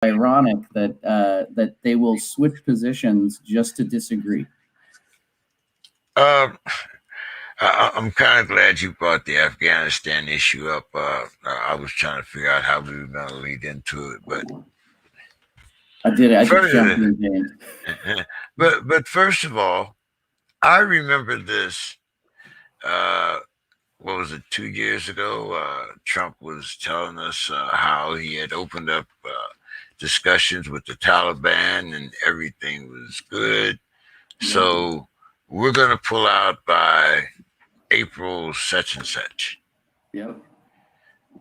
ironic that that they will switch positions just to disagree. I'm kind of glad you brought the Afghanistan issue up. I was trying to figure out how we were going to lead into it, but I just jumped in, James. but first of all, I remember this. What was it? 2 years ago, Trump was telling us how he had opened up discussions with the Taliban and everything was good. So we're going to pull out by April such and such. Yep.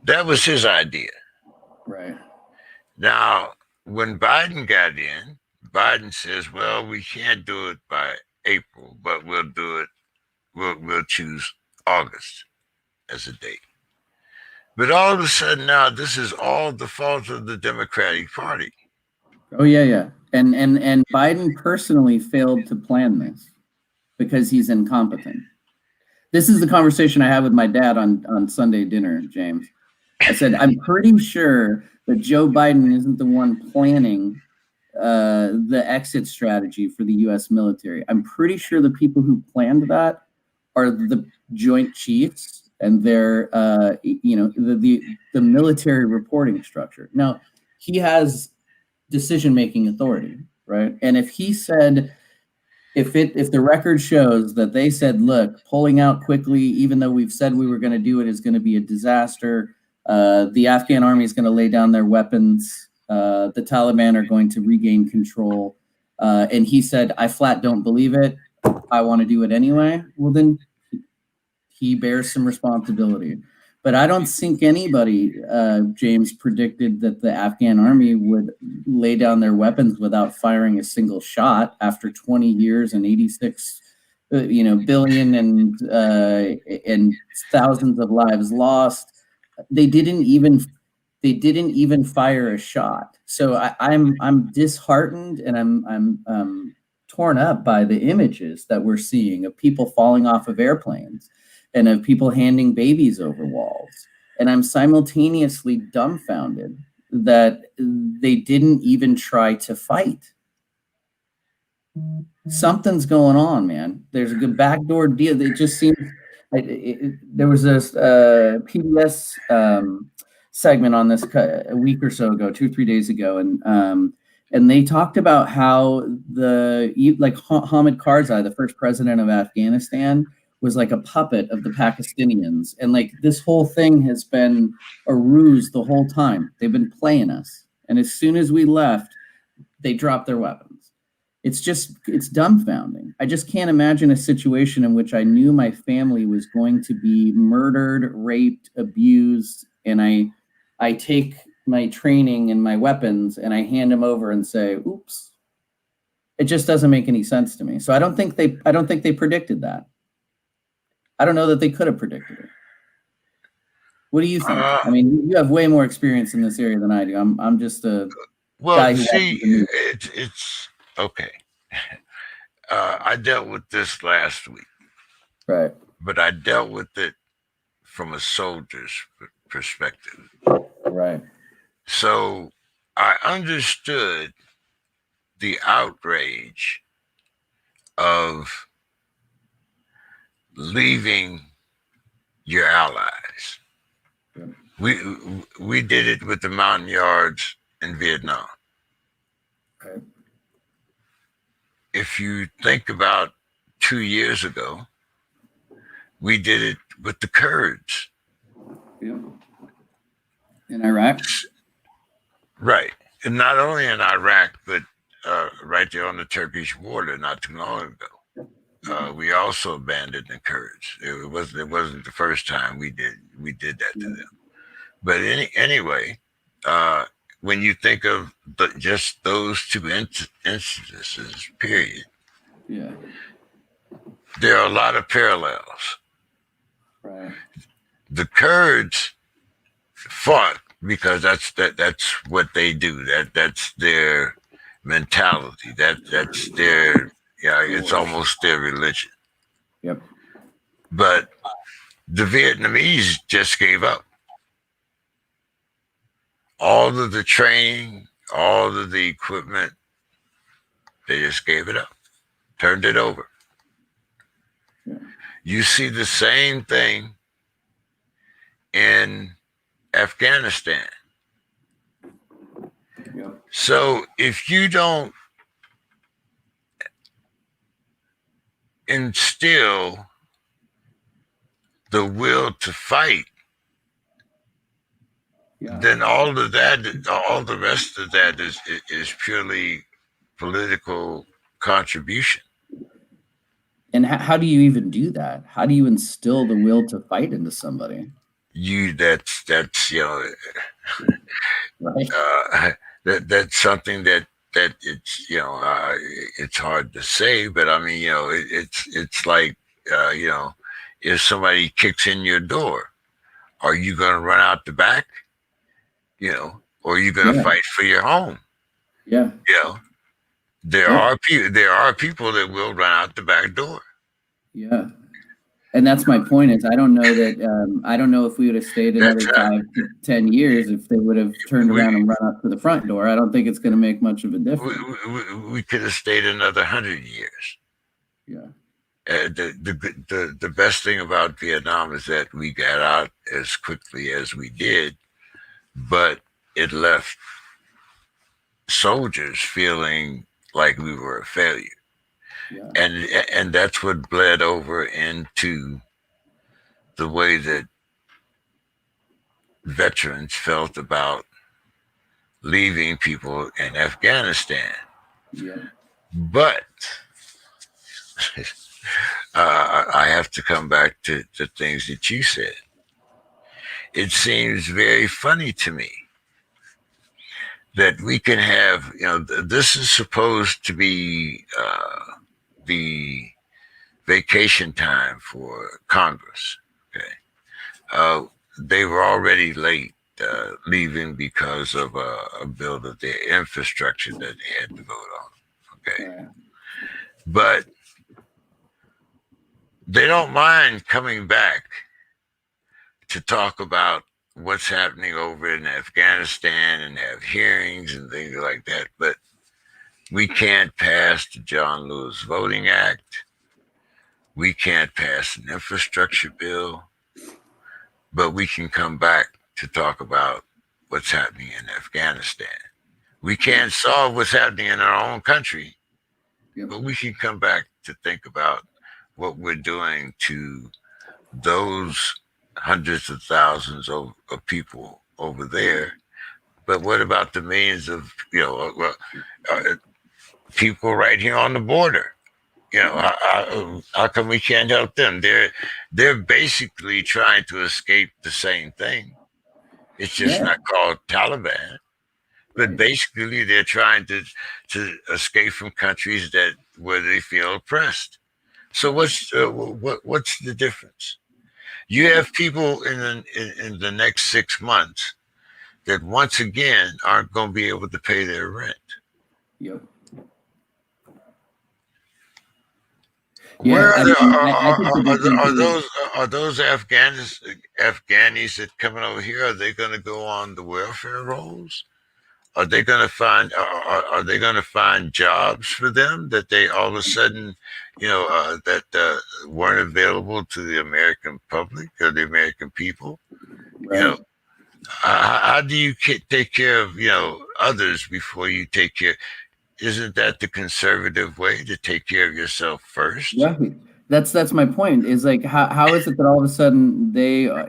That was his idea. Right. Now, when Biden got in, Biden says, well, we can't do it by April, but we'll do it. We'll choose August as a date. But all of a sudden now, this is all the fault of the Democratic Party. Oh, yeah. And Biden personally failed to plan this because he's incompetent. This is the conversation I had with my dad on Sunday dinner, James. I said, I'm pretty sure that Joe Biden isn't the one planning the exit strategy for the U.S. military. I'm pretty sure the people who planned that are the Joint Chiefs and their, the military reporting structure. Now, he has decision-making authority, right? And if he said, if the record shows that they said, look, pulling out quickly, even though we've said we were going to do it, is going to be a disaster. The Afghan army is going to lay down their weapons. The Taliban are going to regain control. And he said, I flat don't believe it. I want to do it anyway. Well, then he bears some responsibility. But I don't think anybody, James, predicted that the Afghan army would lay down their weapons without firing a single shot after 20 years and 86, billion and thousands of lives lost. They didn't even fire a shot. So I'm disheartened and I'm torn up by the images that we're seeing of people falling off of airplanes and of people handing babies over walls. And I'm simultaneously dumbfounded that they didn't even try to fight. Something's going on, man. There's a good backdoor deal. It just seems there was this PBS segment on this a week or so ago, 2 or 3 days ago, and they talked about how Hamid Karzai, the first president of Afghanistan, was like a puppet of the Pakistanians. And like this whole thing has been a ruse the whole time. They've been playing us. And as soon as we left, they dropped their weapons. It's dumbfounding. I just can't imagine a situation in which I knew my family was going to be murdered, raped, abused, and I take my training and my weapons and I hand them over and say, oops. It just doesn't make any sense to me. So I don't think they predicted that. I don't know that they could have predicted it. What do you think? I mean, you have way more experience in this area than I do. I'm just a guy who it's okay. I dealt with this last week, right? But I dealt with it from a soldier's perspective, right? So I understood the outrage of leaving your allies. We did it with the Montagnards in Vietnam. Okay. If you think about 2 years ago, we did it with the Kurds. Yeah. In Iraq? Right. And not only in Iraq, but right there on the Turkish border not too long ago. We also abandoned the Kurds. It wasn't the first time we did that to them. But anyway, when you think of just those two instances, period, yeah, there are a lot of parallels. Right. The Kurds fought because that's what they do. That's their mentality. That's their it's almost their religion. Yep. But the Vietnamese just gave up. All of the training, all of the equipment, they just gave it up, turned it over. Yeah. You see the same thing in Afghanistan. Yep. So if you don't instill the will to fight, then all of that, all the rest of that is purely political contribution. And how do you even do that? How do you instill the will to fight into somebody? That's Right. That's something that it's it's hard to say, but I mean it's like if somebody kicks in your door, are you going to run out the back? Or are you going to fight for your home? Yeah. There are people that will run out the back door. Yeah. And that's my point is I don't know that I don't know if we would have stayed another 5 to 10 years if they would have turned around and run up to the front door. I don't think it's going to make much of a difference. We could have stayed another 100 years. Yeah. The best thing about Vietnam is that we got out as quickly as we did, but it left soldiers feeling like we were a failure. Yeah. And that's what bled over into the way that veterans felt about leaving people in Afghanistan. Yeah. But I have to come back to the things that you said. It seems very funny to me that we can have, this is supposed to be the vacation time for Congress. Okay. They were already late leaving because of a bill of their infrastructure that they had to vote on. Okay. But they don't mind coming back to talk about what's happening over in Afghanistan and have hearings and things like that. But we can't pass the John Lewis Voting Act. We can't pass an infrastructure bill. But we can come back to talk about what's happening in Afghanistan. We can't solve what's happening in our own country, but we can come back to think about what we're doing to those hundreds of thousands of people over there. But what about the millions of people right here on the border? How come we can't help them? They're basically trying to escape the same thing. It's just not called Taliban, but basically they're trying to escape from countries where they feel oppressed. So what's the difference? You have people in the next 6 months that once again aren't going to be able to pay their rent. Yep. Where are those Afghanis that coming over here? Are they going to go on the welfare rolls? Are they going to find? Are they going to find jobs for them that they all of a sudden, that weren't available to the American public or the American people? Right. How do you take care of others before you take care? Isn't that the conservative way to take care of yourself first? Yeah, that's my point. Is like how is it that all of a sudden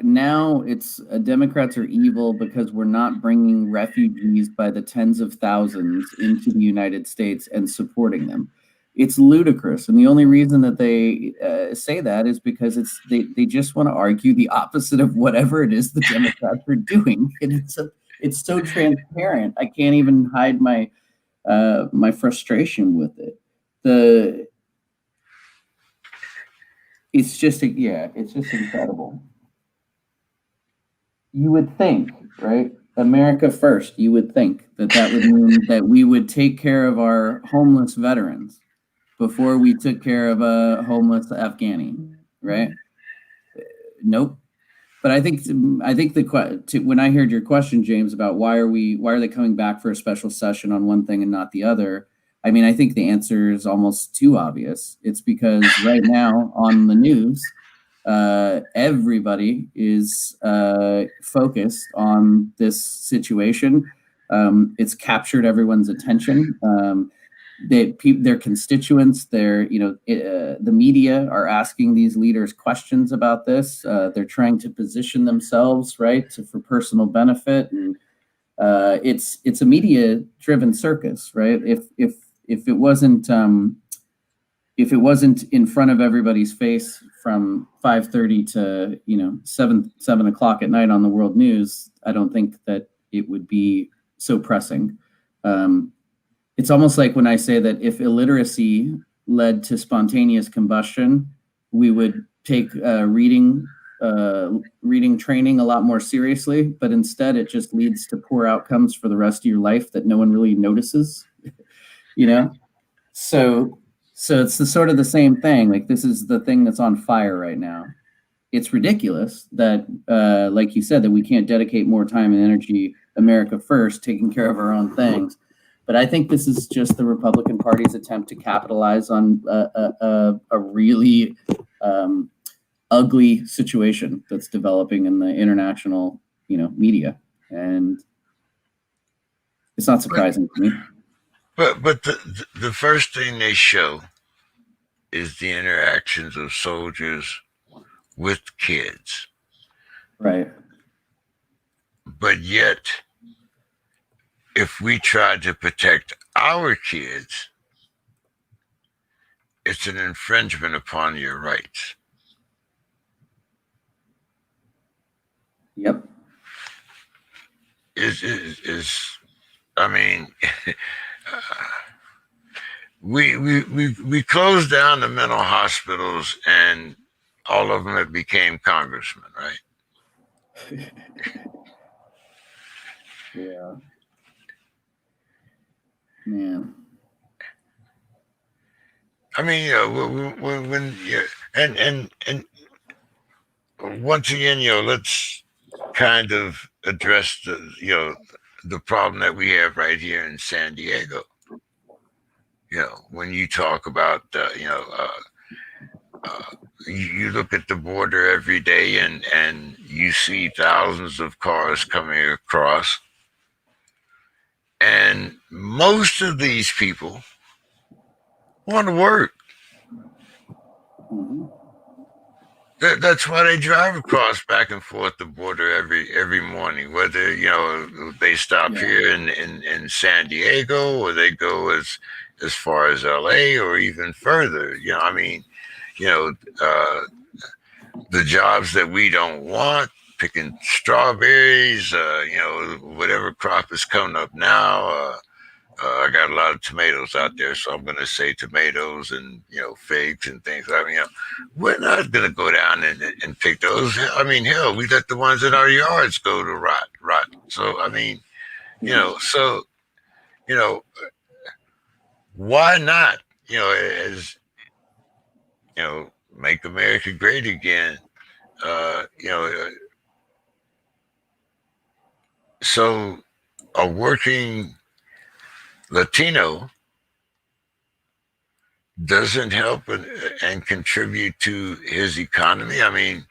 now it's Democrats are evil because we're not bringing refugees by the tens of thousands into the United States and supporting them? It's ludicrous, and the only reason that they say that is because they just want to argue the opposite of whatever it is the Democrats are doing. It's so transparent. I can't even hide my frustration with it. It's just incredible. You would think, right? America first. You would think that would mean that we would take care of our homeless veterans before we took care of a homeless Afghani, right? Nope. But I think when I heard your question, James, about why are they coming back for a special session on one thing and not the other? I mean, I think the answer is almost too obvious. It's because right now on the news, everybody is focused on this situation. It's captured everyone's attention. Their constituents, the media are asking these leaders questions about this. They're trying to position themselves for personal benefit, and it's a media-driven circus, right? If it wasn't in front of everybody's face from 5:30 to 7 o'clock at night on the world news, I don't think that it would be so pressing. It's almost like when I say that if illiteracy led to spontaneous combustion, we would take reading training a lot more seriously, but instead it just leads to poor outcomes for the rest of your life that no one really notices. So it's sort of the same thing. Like, this is the thing that's on fire right now. It's ridiculous that, like you said, that we can't dedicate more time and energy, America first, taking care of our own things. But I think this is just the Republican Party's attempt to capitalize on a really ugly situation that's developing in the international, media, and it's not surprising to me. But the first thing they show is the interactions of soldiers with kids. Right. But yet, if we try to protect our kids, it's an infringement upon your rights. Yep. I mean, we closed down the mental hospitals, and all of them have became congressmen, right? Yeah. Man. I mean, when and once again, let's kind of address the problem that we have right here in San Diego. When you talk about you look at the border every day, and you see thousands of cars coming across, and most of these people want to work. Mm-hmm. That's why they drive across back and forth the border every morning, whether they stop here in San Diego, or they go as far as LA, or even further. I mean, the jobs that we don't want, picking strawberries, whatever crop is coming up now. I got a lot of tomatoes out there, so I'm going to say tomatoes and figs and things. I mean, we're not going to go down and pick those. I mean, hell, we let the ones in our yards go to rot. So I mean, why not? As make America great again. So a working Latino doesn't help and contribute to his economy. I mean,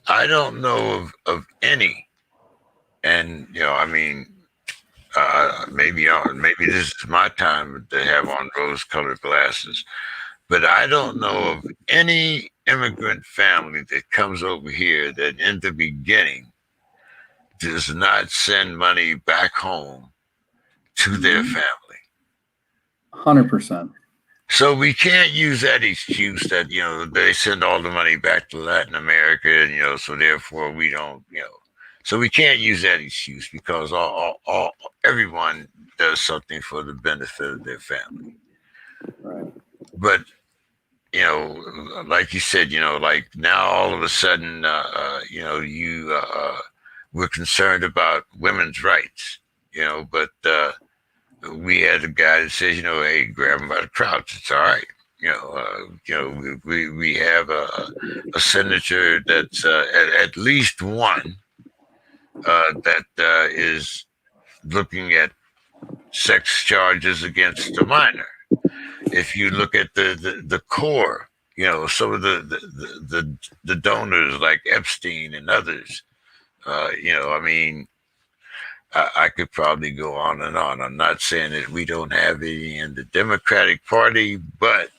I don't know of any, and I mean, maybe this is my time to have on rose-colored glasses, but I don't know of any immigrant family that comes over here that in the beginning does not send money back home to their family. 100%. So we can't use that excuse that, they send all the money back to Latin America, and, so therefore we don't, so we can't use that excuse, because everyone does something for the benefit of their family. Right. But, like you said, like now all of a sudden, we're concerned about women's rights, but we had a guy that says, hey, grab them by the crotch. It's all right. We have a senator that's at least one that is looking at sex charges against a minor. If you look at the core, some of the donors like Epstein and others, I mean, I could probably go on and on. I'm not saying that we don't have any in the Democratic Party, but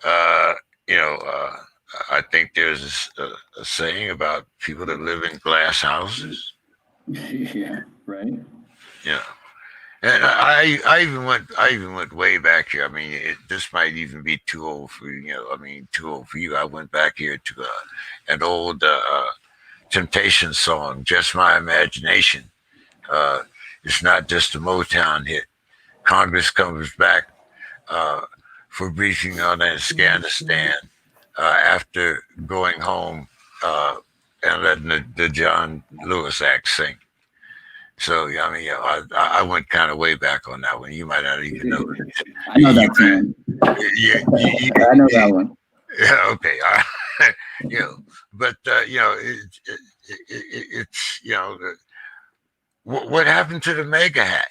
uh, you know, uh, I think there's a saying about people that live in glass houses. Yeah, right. Yeah. And I even went way back here. I mean, this might even be too old for you. I mean, too old for you. I went back here to an old Temptation song, "Just My Imagination." Uh, it's not just a Motown hit. Congress comes back uh, for briefing on Afghanistan after going home and letting the John Lewis Act sing. So I mean, I went kind of way back on that one. You might not even know it. I know that You, tune. I know that you, one. yeah, okay. But it's what happened to the mega hat?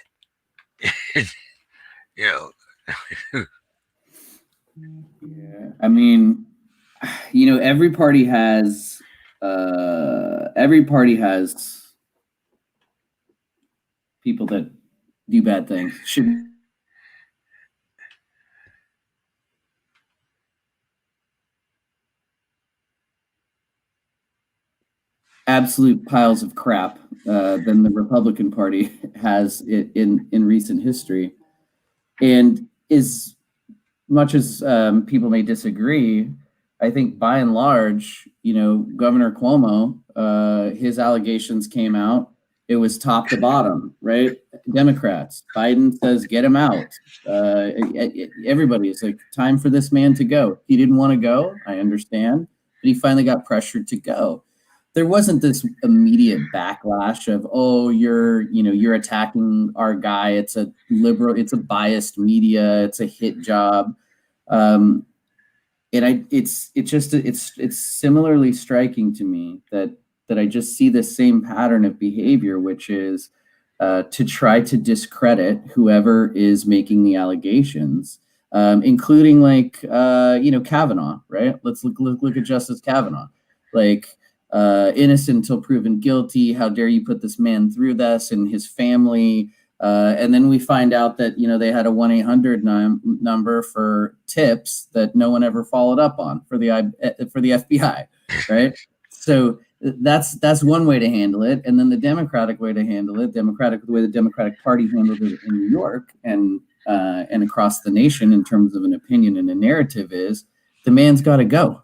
you know, Yeah, I mean, every party has people that do bad things. Should absolute piles of crap than the Republican Party has in recent history, and as much as people may disagree, I think by and large, Governor Cuomo, his allegations came out. It was top to bottom, right? Democrats. Biden says, get him out. Everybody is like, time for this man to go. He didn't want to go. I understand. But he finally got pressured to go. There wasn't this immediate backlash of, oh, you're attacking our guy. It's a liberal, it's a biased media, it's a hit job. It's similarly striking to me that I just see the same pattern of behavior, which is to try to discredit whoever is making the allegations, including Kavanaugh, right? Let's look at Justice Kavanaugh, like innocent until proven guilty. How dare you put this man through this and his family? And then we find out that they had a 1-800 number for tips that no one ever followed up on for the FBI, right? So that's one way to handle it, and then the Democratic way to handle it, the way the Democratic Party handled it in New York and across the nation in terms of an opinion and a narrative is the man's got to go.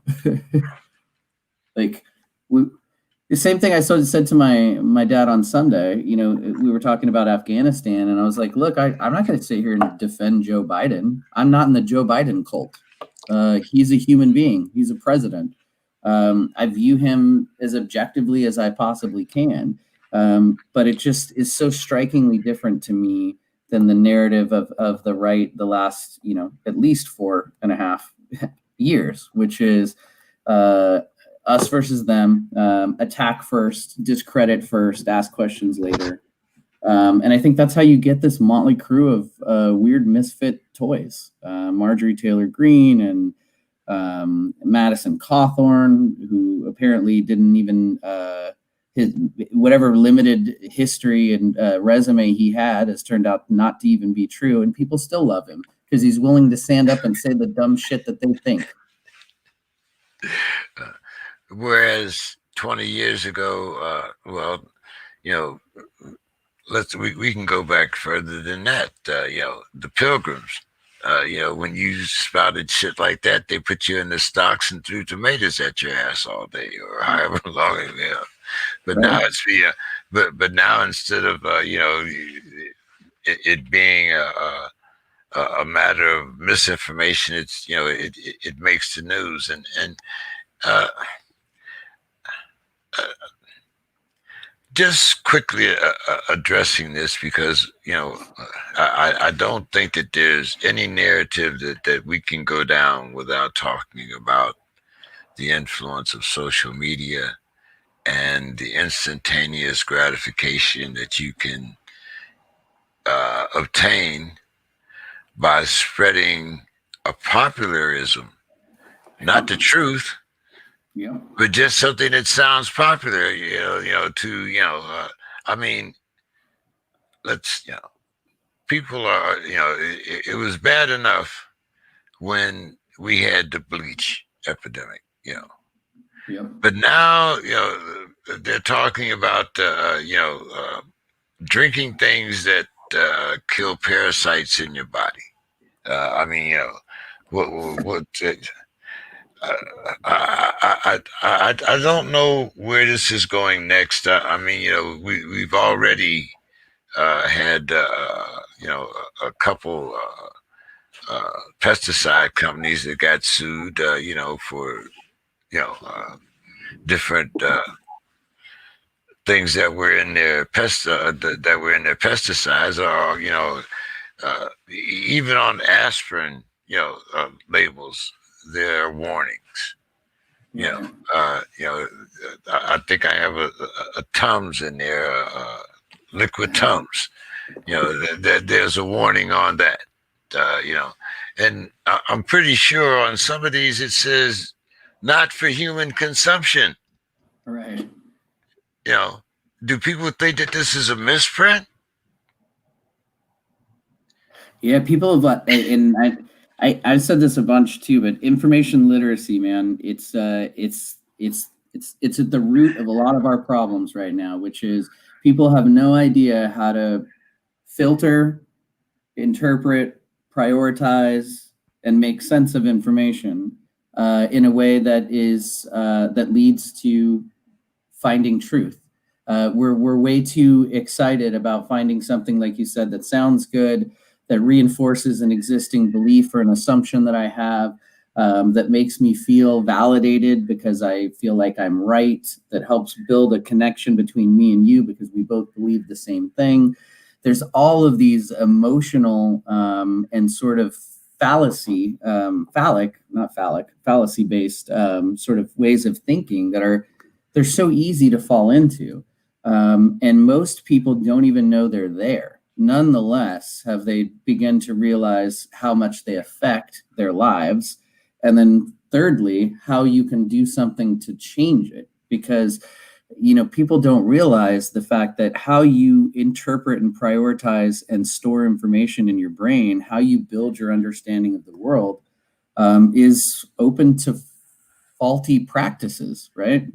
Like the same thing I said to my dad on Sunday. We were talking about Afghanistan, and I was like, look, I'm not going to sit here and defend Joe Biden. I'm not in the Joe Biden cult. He's a human being. He's a president. I view him as objectively as I possibly can. But it just is so strikingly different to me than the narrative of the right the last, at least 4.5 years, which is us versus them, attack first, discredit first, ask questions later. And I think that's how you get this motley crew of weird misfit toys. Marjorie Taylor Greene and Madison Cawthorn, who apparently didn't even his whatever limited history and resume he had has turned out not to even be true, and people still love him because he's willing to stand up and say the dumb shit that they think. Whereas 20 years ago, we can go back further than that. The Pilgrims. When you spouted shit like that, they put you in the stocks and threw tomatoes at your ass all day or however long. But Right. now it's but now instead of it being a matter of misinformation, it's it makes the news and uh, just quickly addressing this, because I don't think that there's any narrative that we can go down without talking about the influence of social media and the instantaneous gratification that you can obtain by spreading a popularism, not the truth, Yeah. but just something that sounds popular. I mean, let's people are it was bad enough when we had the bleach epidemic, Yep. but now they're talking about drinking things that kill parasites in your body. I mean, what I don't know where this is going next. I mean, we've already had a couple pesticide companies that got sued, for different things that were in their pesticides, or even on aspirin, labels, there are warnings. Right. I think I have a Tums in there, liquid Tums. There's a warning on that. And I'm pretty sure on some of these it says not for human consumption. Right. Do people think that this is a misprint? Yeah, people have, and I've said this a bunch too, but information literacy, man, it's at the root of a lot of our problems right now, which is people have no idea how to filter, interpret, prioritize, and make sense of information in a way that leads to finding truth. We're way too excited about finding something, like you said, that sounds good, that reinforces an existing belief or an assumption that I have, that makes me feel validated because I feel like I'm right, that helps build a connection between me and you because we both believe the same thing. There's all of these emotional and sort of fallacy-based sort of ways of thinking they're so easy to fall into. And most people don't even know they're there. Nonetheless, have they begun to realize how much they affect their lives? And then thirdly, how you can do something to change it. Because, people don't realize the fact that how you interpret and prioritize and store information in your brain, how you build your understanding of the world, is open to faulty practices, right?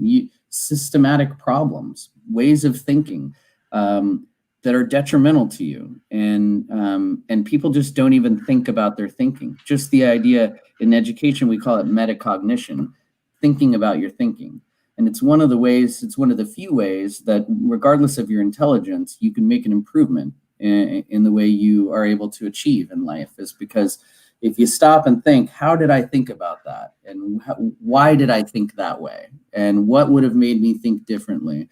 Systematic problems, ways of thinking that are detrimental to you, and people just don't even think about their thinking. Just the idea in education, we call it metacognition, thinking about your thinking. And it's one of the few ways that, regardless of your intelligence, you can make an improvement in the way you are able to achieve in life, is because if you stop and think, how did I think about that? And why did I think that way? And what would have made me think differently?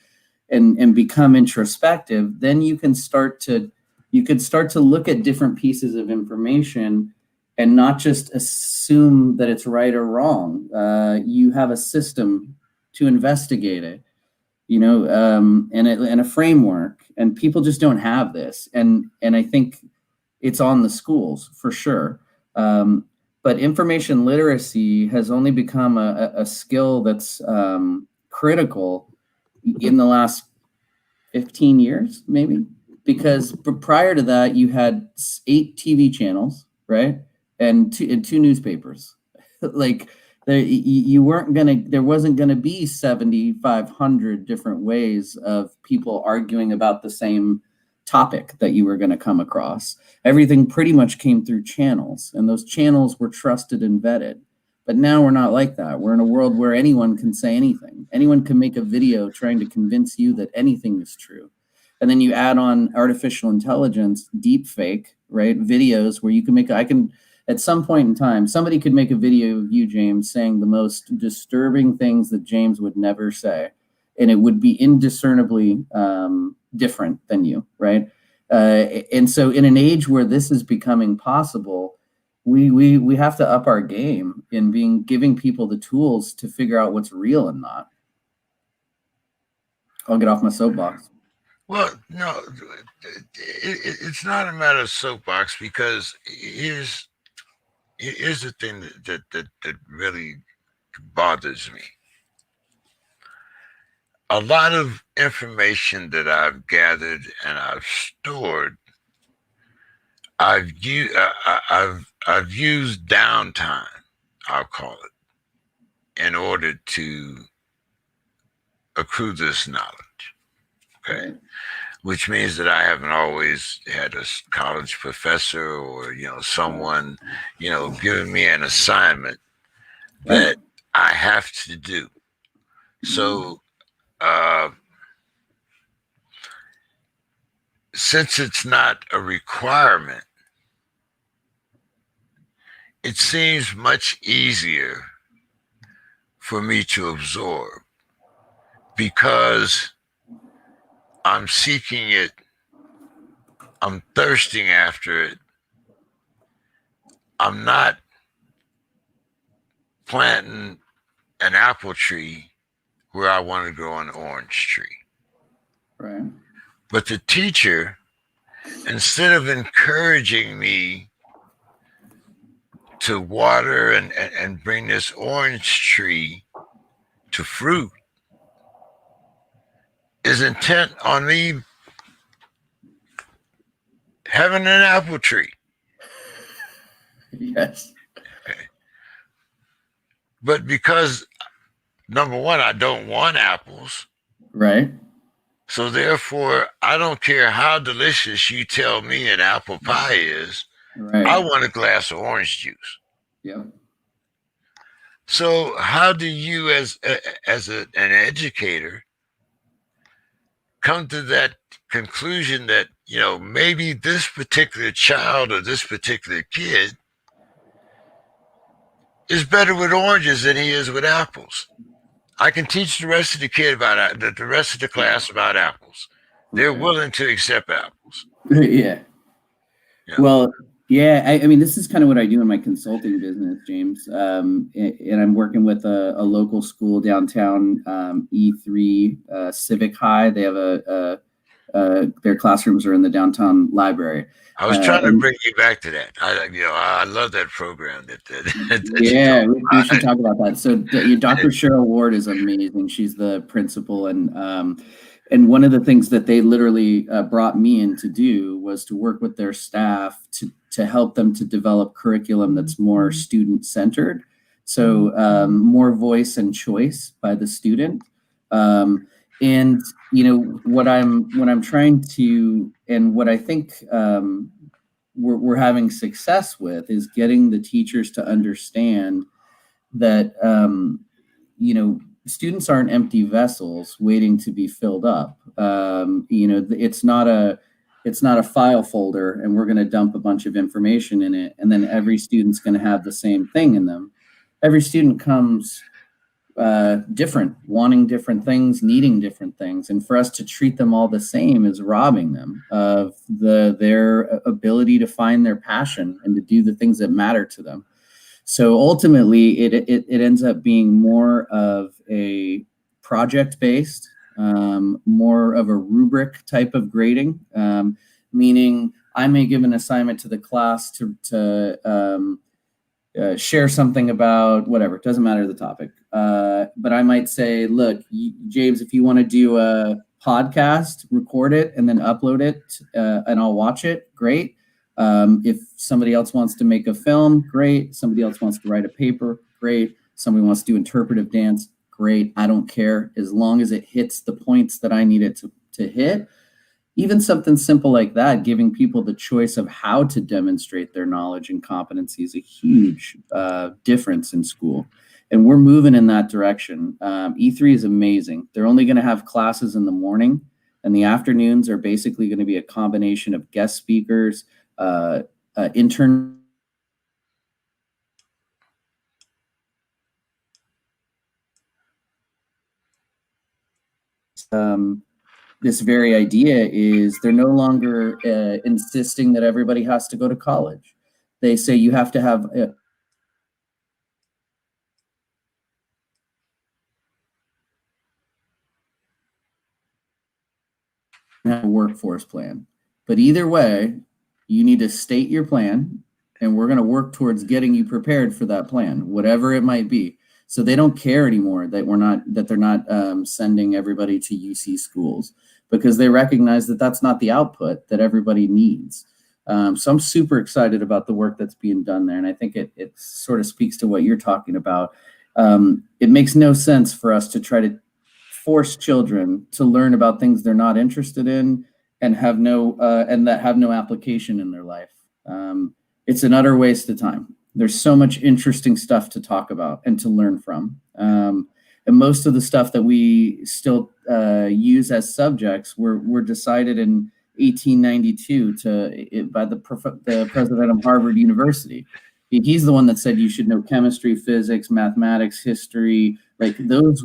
And become introspective, then you could start to look at different pieces of information and not just assume that it's right or wrong. You have a system to investigate it, and a framework, and people just don't have this. And I think it's on the schools for sure. But information literacy has only become a skill that's critical in the last 15 years, maybe, because prior to that, you had 8 TV channels, right? And two newspapers. Like, there wasn't gonna be 7,500 different ways of people arguing about the same topic that you were gonna come across. Everything pretty much came through channels, and those channels were trusted and vetted. But now we're not like that. We're in a world where anyone can say anything. Anyone can make a video trying to convince you that anything is true. And then you add on artificial intelligence, deep fake, right? Videos where you can at some point in time, somebody could make a video of you, James, saying the most disturbing things that James would never say. and it would be indiscernibly different than you, right? And so in an age where this is becoming possible, we have to up our game in giving people the tools to figure out what's real and not. I'll get off my soapbox. Well, no, it's not a matter of soapbox, because here's the thing that really bothers me. A lot of information that I've gathered and I've stored, I've used downtime, I'll call it, in order to accrue this knowledge. Okay. Right. Which means that I haven't always had a college professor or, someone, giving me an assignment that Right. I have to do. So, since it's not a requirement, it seems much easier for me to absorb, because I'm seeking it, I'm thirsting after it. I'm not planting an apple tree where I want to grow an orange tree. Right. But the teacher, instead of encouraging me to water and bring this orange tree to fruit, is intent on me having an apple tree. Yes. Okay. But because, number one, I don't want apples. Right. So therefore, I don't care how delicious you tell me an apple pie is. Right. I want a glass of orange juice. Yep. So how do you, as an educator, come to that conclusion that, maybe this particular child or this particular kid is better with oranges than he is with apples? I can teach the rest of the rest of the class about apples. They're Right. willing to accept apples. Yeah. Yeah. Well, yeah, I mean, this is kind of what I do in my consulting business, James. And I'm working with a local school downtown, E3 Civic High. They have their classrooms are in the downtown library. I was trying to And bring you back to that. I love that program that you yeah, told we me should talk about that. So Dr. Cheryl Ward is amazing. She's the principal, and one of the things that they literally brought me in to do was to work with their staff to help them to develop curriculum that's more student centered. So more voice and choice by the student. And what I'm trying to, and what I think we're having success with, is getting the teachers to understand that students aren't empty vessels waiting to be filled up. It's not a file folder and we're going to dump a bunch of information in it and then every student's going to have the same thing in them. Every student comes different, wanting different things, needing different things, and for us to treat them all the same is robbing them of their ability to find their passion and to do the things that matter to them. So ultimately, it ends up being more of a project-based, more of a rubric type of grading, meaning I may give an assignment to the class to share something about whatever, it doesn't matter the topic. But I might say, look, James, if you want to do a podcast, record it and then upload it and I'll watch it. Great. If somebody else wants to make a film, great. Somebody else wants to write a paper, great. Somebody wants to do interpretive dance, great. I don't care, as long as it hits the points that I need it to hit. Even something simple like that, giving people the choice of how to demonstrate their knowledge and competency, is a huge difference in school. And we're moving in that direction. E3 is amazing. They're only going to have classes in the morning, and the afternoons are basically going to be a combination of guest speakers, intern. this very idea is they're no longer insisting that everybody has to go to college. They say you have to have a workforce plan. But either way, you need to state your plan, and we're going to work towards getting you prepared for that plan, whatever it might be. So they don't care anymore that they're not sending everybody to UC schools, because they recognize that that's not the output that everybody needs. So I'm super excited about the work that's being done there, and I think it sort of speaks to what you're talking about. It makes no sense for us to try to force children to learn about things they're not interested in and that have no application in their life. It's an utter waste of time. There's so much interesting stuff to talk about and to learn from. And most of the stuff that we still use as subjects were decided in 1892 by the president of Harvard University. He's the one that said you should know chemistry, physics, mathematics, history. Like those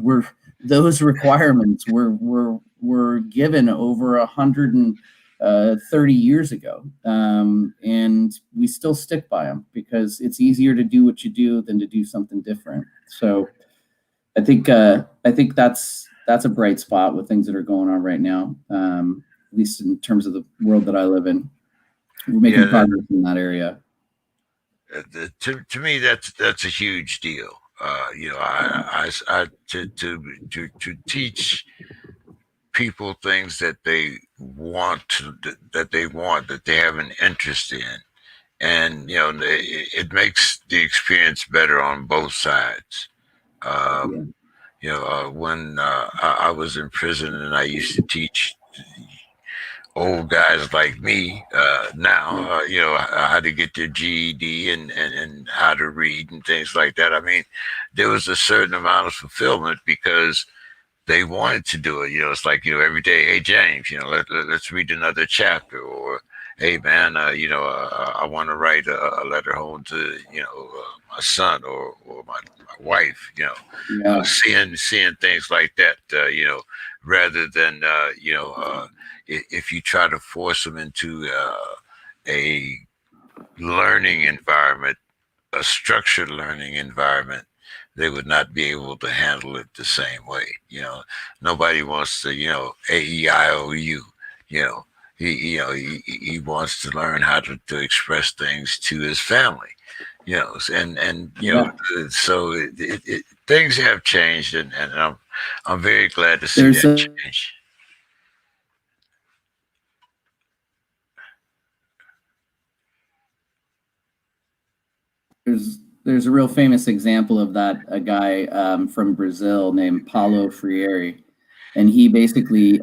requirements were given over 130 years ago, and we still stick by them because it's easier to do what you do than to do something different. So I think that's a bright spot with things that are going on right now, at least in terms of the world that I live in. We're making progress in that area. To me, that's a huge deal. To teach people things that they that they have an interest in, and it makes the experience better on both sides. When I was in prison and I used to teach old guys like me now, how to get their GED and how to read and things like that. I mean, there was a certain amount of fulfillment because they wanted to do it. It's like, every day, hey, James, let's read another chapter, or hey, man, I want to write a letter home to, my son or my wife, seeing things like that, rather than, if you try to force them into a learning environment, a structured learning environment, they would not be able to handle it the same way. Nobody wants to, A-E-I-O-U, he wants to learn how to express things to his family, so things have changed, and I'm very glad to see that change. There's a real famous example of that, a guy from Brazil named Paulo Freire, and he basically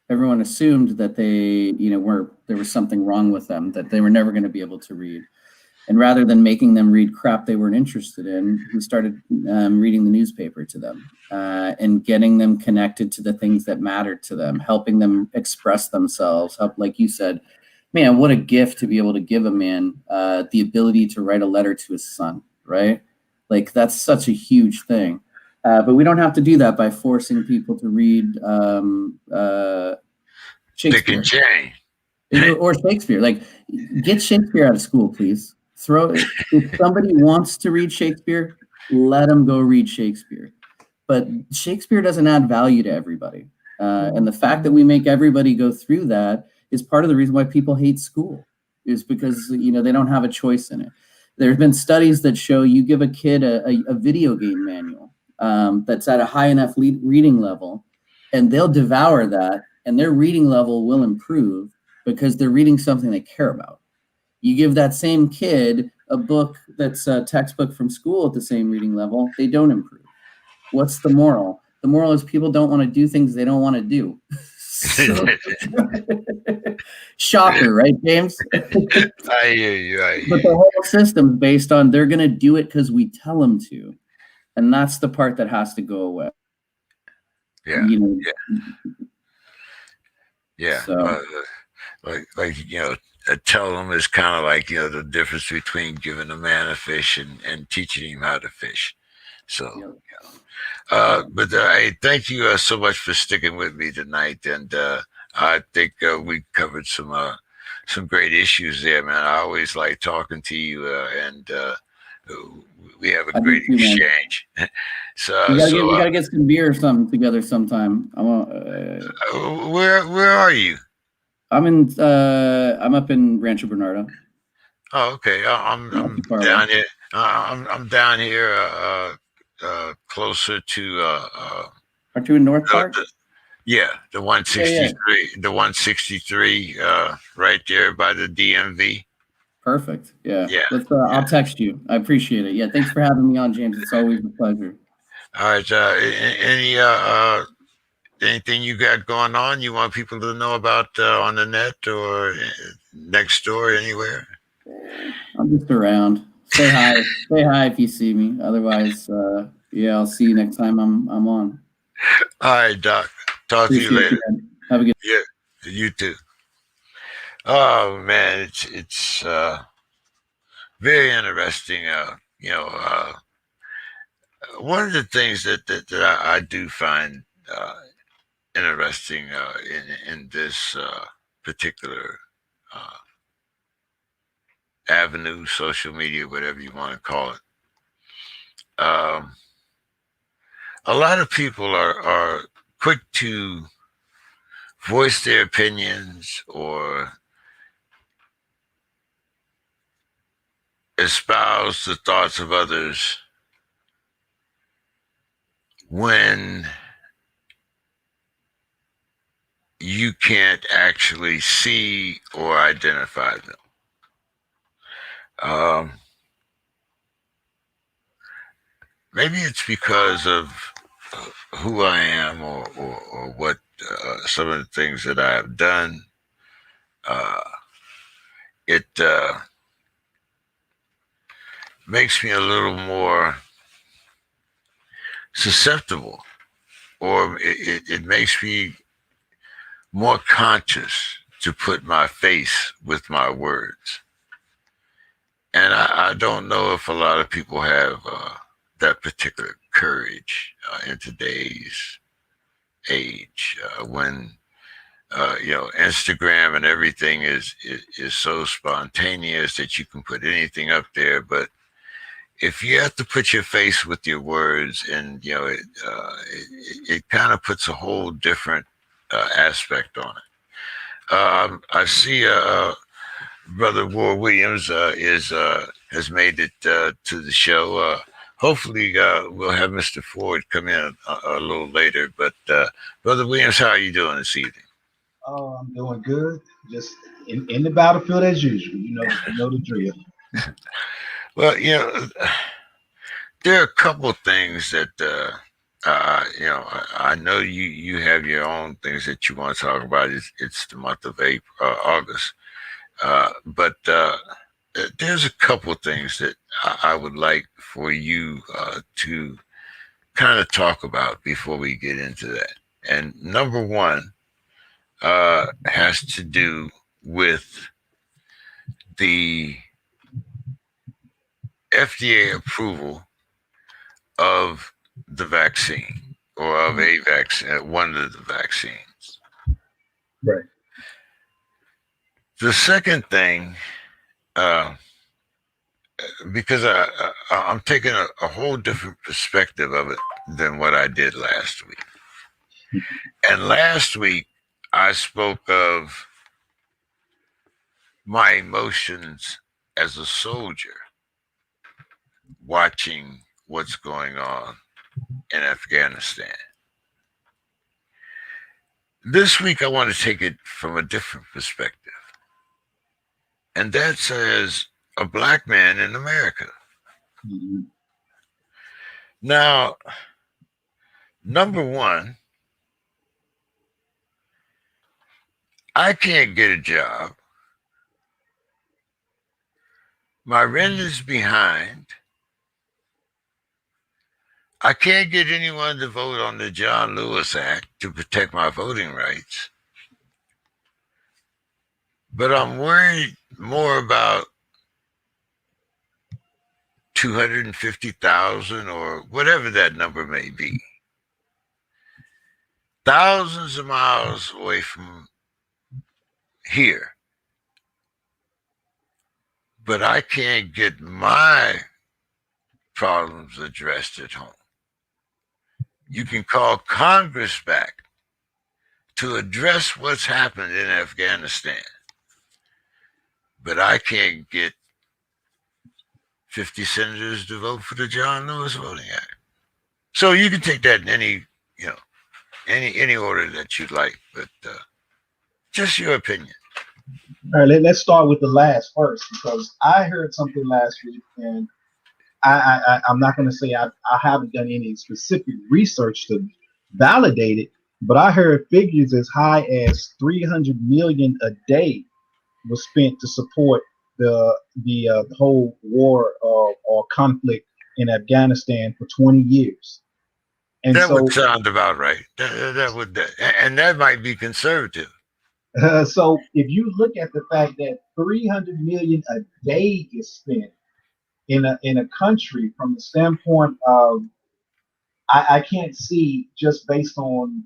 everyone assumed that they, there was something wrong with them, that they were never going to be able to read. And rather than making them read crap they weren't interested in, we started reading the newspaper to them and getting them connected to the things that mattered to them, helping them express themselves. Like you said, man, what a gift to be able to give a man the ability to write a letter to his son, right? Like that's such a huge thing. But we don't have to do that by forcing people to read Shakespeare. Or Shakespeare. Like, get Shakespeare out of school, please. If somebody wants to read Shakespeare, let them go read Shakespeare. But Shakespeare doesn't add value to everybody. And the fact that we make everybody go through that is part of the reason why people hate school, is because, they don't have a choice in it. There have been studies that show you give a kid a video game manual that's at a high enough reading level, and they'll devour that, and their reading level will improve because they're reading something they care about. You give that same kid a book that's a textbook from school at the same reading level, they don't improve. What's the moral? The moral is people don't want to do things they don't want to do. Shocker, right, James? I hear you. But the whole system's based on they're going to do it because we tell them to. And that's the part that has to go away. Yeah. So. Like tell them is kind of like, the difference between giving a man a fish and teaching him how to fish. So, Yep. but I thank you so much for sticking with me tonight, and I think we covered some great issues there, man. I always like talking to you, and we have a I do great too, man. exchange. We gotta get some beer or something together sometime. Where are you? I'm up in Rancho Bernardo. Oh, okay. Not I'm too far down away. here. I'm down here, closer to Aren't you in North the, Park? the yeah, the Yeah, yeah. 163, right there by the DMV. Perfect. Yeah. Yeah, Let's. yeah. I'll text you. I appreciate it. Yeah. Thanks for having me on, James. It's always a pleasure. All right. Any anything you got going on? You want people to know about on the net or next door anywhere? I'm just around. Say hi. Say hi if you see me. Otherwise, yeah, I'll see you next time I'm on. All right, Doc. Talk to you Appreciate later. you, man. Have a good. Yeah, you too. Oh man, it's very interesting. One of the things that I do find interesting in this particular uh, avenue, social media, whatever you want to call it. A lot of people are quick to voice their opinions or espouse the thoughts of others when you can't actually see or identify them. Um, Maybe it's because of who I am or what some of the things that I have done. Uh, it makes me a little more susceptible, or it makes me more conscious to put my face with my words. And I don't know if a lot of people have that particular courage in today's age when Instagram and everything is so spontaneous that you can put anything up there. But if you have to put your face with your words, and it kind of puts a whole different aspect on it. I see Brother War Williams is has made it to the show. Hopefully, we'll have Mr. Ford come in a little later. But Brother Williams, how are you doing this evening? Oh, I'm doing good. Just in the battlefield as usual. You know the drill. Well, there are a couple of things that I know you have your own things that you want to talk about. It's the month of April, August, but there's a couple of things that I would like for you to kind of talk about before we get into that. And number one has to do with the FDA approval of the vaccine or of a vaccine, one of the vaccines. Right. The second thing, uh, because I'm taking a whole different perspective of it than what I did last week. And last week, I spoke of my emotions as a soldier watching what's going on in Afghanistan. This week, I want to take it from a different perspective. And that's as a black man in America. Mm-hmm. Now, number one, I can't get a job. My rent is behind. I can't get anyone to vote on the John Lewis Act to protect my voting rights. But I'm worried more about 250,000 or whatever that number may be. Thousands of miles away from here. But I can't get my problems addressed at home. You can call Congress back to address what's happened in Afghanistan. But I can't get 50 senators to vote for the John Lewis Voting Act. So you can take that in any order that you'd like, but just your opinion. All right, let's start with the last first, because I heard something last week, and I'm not going to say I haven't done any specific research to validate it, but I heard figures as high as 300 million a day was spent to support the whole war or conflict in Afghanistan for 20 years. And that so would sound about right. And that might be conservative. so if you look at the fact that 300 million a day is spent in a country, from the standpoint of, I can't see, just based on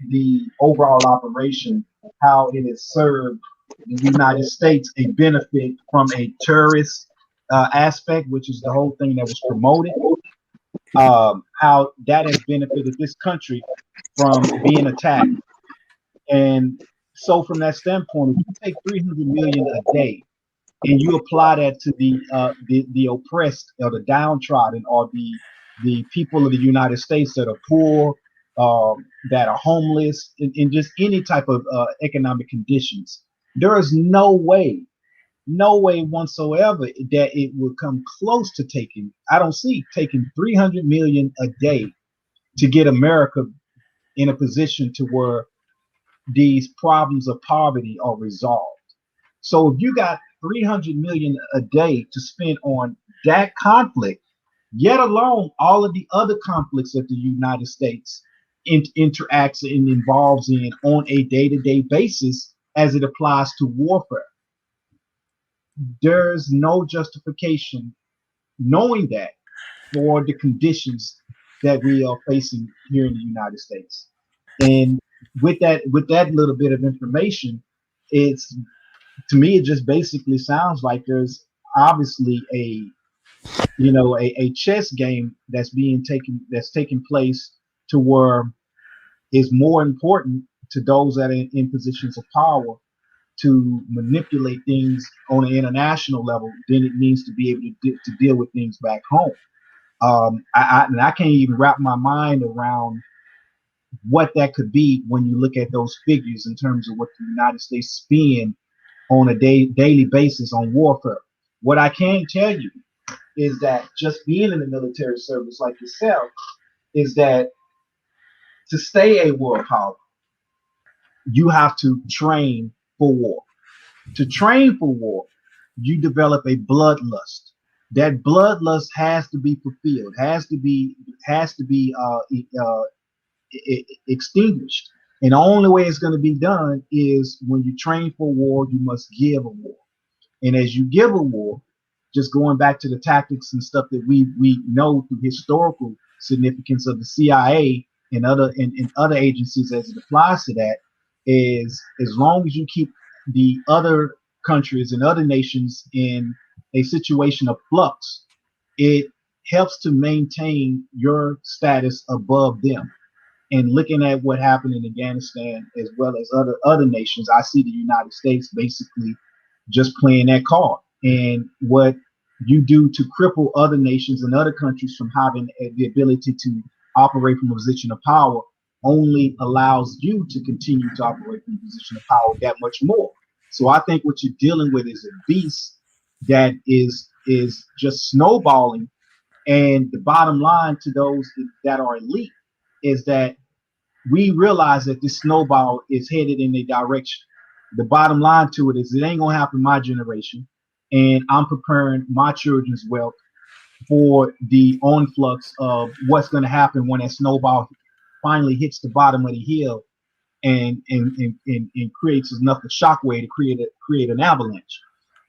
the overall operation, how it has served the United States a benefit from a terrorist aspect, which is the whole thing that was promoted. How that has benefited this country from being attacked. And so from that standpoint, if you take 300 million a day and you apply that to the oppressed or the downtrodden, or the people of the United States that are poor, that are homeless, in just any type of economic conditions, there is no way whatsoever that it will come close to taking. I don't see taking 300 million a day to get America in a position to where these problems of poverty are resolved. So if you got 300 million a day to spend on that conflict, yet alone all of the other conflicts that the United States interacts and involves in on a day-to-day basis as it applies to warfare, there's no justification, knowing that, for the conditions that we are facing here in the United States. And with that little bit of information, it's, to me, it just basically sounds like there's obviously a chess game that's taking place, to where it's more important to those that are in positions of power to manipulate things on an international level than it means to be able to deal with things back home. I can't even wrap my mind around what that could be when you look at those figures in terms of what the United States spend on a daily basis on warfare. What I can tell you is that, just being in the military service like yourself, is that to stay a world power, you have to train for war. To train for war, you develop a bloodlust. That bloodlust has to be fulfilled, has to be extinguished. And the only way it's going to be done is when you train for war, you must give a war. And as you give a war, just going back to the tactics and stuff that we know through historical significance of the CIA and other agencies as it applies to that, is as long as you keep the other countries and other nations in a situation of flux, it helps to maintain your status above them. And looking at what happened in Afghanistan as well as other nations, I see the United States basically just playing that card. And what you do to cripple other nations and other countries from having the ability to operate from a position of power only allows you to continue to operate from a position of power that much more. So I think what you're dealing with is a beast that is just snowballing. And the bottom line to those that are elite is that we realize that this snowball is headed in a direction. The bottom line to it is, it ain't gonna happen my generation, and I'm preparing my children's wealth for the onflux of what's gonna happen when that snowball finally hits the bottom of the hill and creates enough of shockwave to create an avalanche.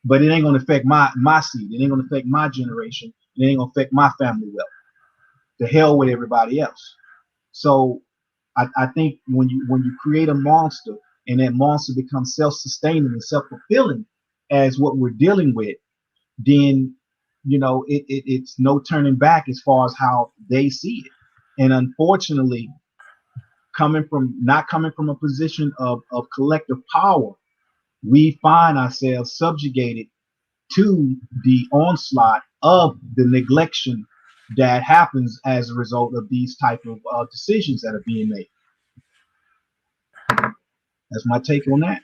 But it ain't gonna affect my seed. It ain't gonna affect my generation. It ain't gonna affect my family wealth. The hell with everybody else. So I think when you create a monster and that monster becomes self-sustaining and self-fulfilling as what we're dealing with, then it's no turning back as far as how they see it. And unfortunately, not coming from a position of collective power, we find ourselves subjugated to the onslaught of the neglection that happens as a result of these type of decisions that are being made. That's my take on that.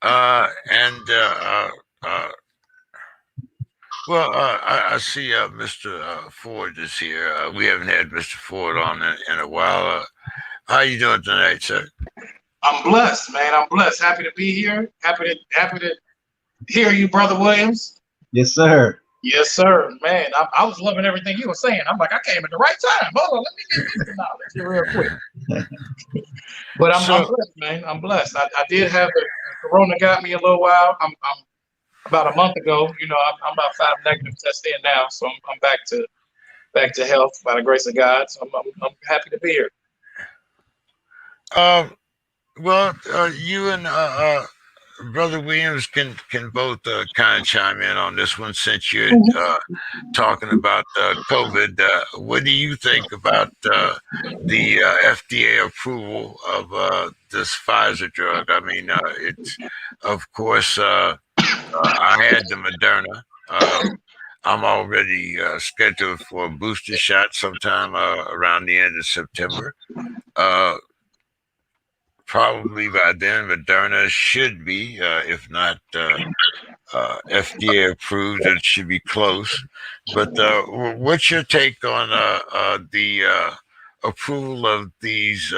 I see Mr. Ford is here. We haven't had Mr. Ford on in a while. How you doing tonight, sir? I'm blessed, man. I'm blessed. Happy to be here. Happy to hear you, Brother Williams. Yes, sir. Yes, sir. Man, I was loving everything you were saying. I'm like, I came at the right time. Hold on, let me get this knowledge here real quick. But I'm blessed, man. I'm blessed. I did have the corona got me a little while. I'm about a month ago. I'm about 5 negative tests in now, so I'm back to health by the grace of God. So I'm happy to be here. You and Brother Williams can both kind of chime in on this one, since you're talking about COVID. What do you think about the FDA approval of this Pfizer drug? I mean, it's, of course, I had the Moderna. I'm already scheduled for a booster shot sometime around the end of September. Probably by then, Moderna should be, if not FDA approved, it should be close. But what's your take on the approval of these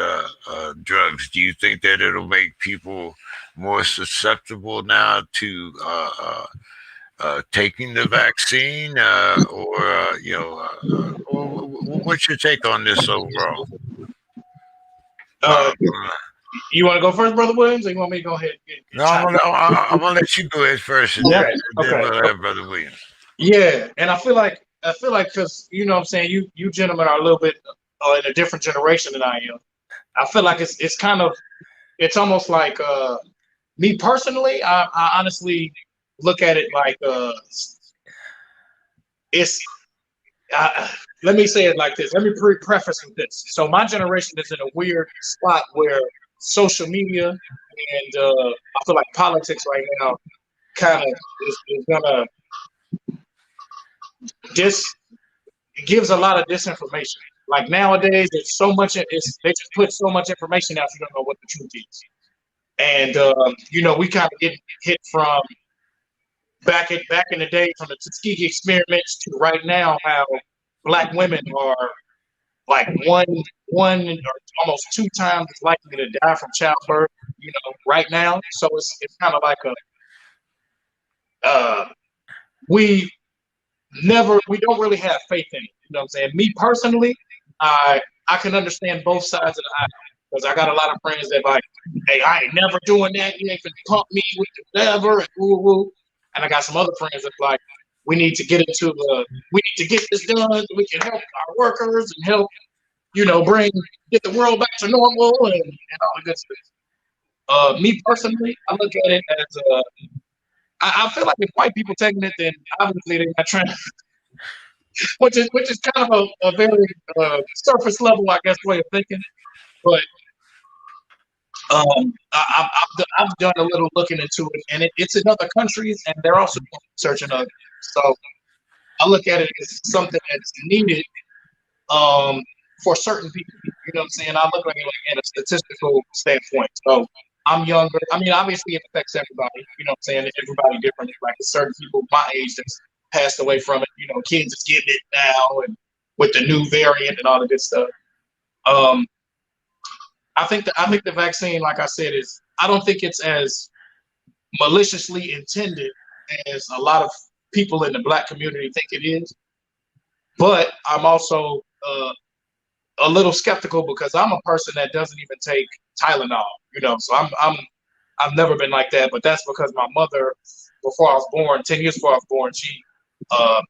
drugs? Do you think that it'll make people more susceptible now to taking the vaccine, what's your take on this overall? You want to go first, Brother Williams, or you want me to go ahead? I'm gonna let you go ahead first, and then we'll have Brother Williams. Yeah, and I feel like because what I'm saying, you gentlemen are a little bit in a different generation than I am. I feel like it's almost like me personally. I honestly look at it like let me say it like this. Let me preface with this. So my generation is in a weird spot where social media and I feel like politics right now kind of is gonna gives a lot of disinformation. Like nowadays, there's so much. They just put so much information out, you don't know what the truth is. And we kind of get hit from back in the day, from the Tuskegee experiments to right now, how Black women are like one or almost 2 times as likely to die from childbirth, right now. So it's kind of like we don't really have faith in it. You know what I'm saying? Me personally, I can understand both sides of the aisle, because I got a lot of friends that like, hey, I ain't never doing that. You ain't gonna pump me with the whatever and woo woo. And I got some other friends that like, we need to get this done so we can help our workers and help, get the world back to normal and all the good stuff. Me personally, I look at it as I feel like if white people taking it, then obviously they're not trying to, which is kind of a very surface level, I guess, way of thinking. But I've done a little looking into it, and it's in other countries, and they're also searching other. So I look at it as something that's needed for certain people. You know what I'm saying? I look at it like in a statistical standpoint. So I'm younger. I mean, obviously it affects everybody. You know what I'm saying? Everybody different. Like certain people my age that's passed away from it. Kids is getting it now, and with the new variant and all the good stuff. I think the vaccine, like I said, I don't think it's as maliciously intended as a lot of people in the Black community think it is. But I'm also a little skeptical because I'm a person that doesn't even take Tylenol, so I've never been like that, but that's because my mother, before I was born, 10 years before I was born, she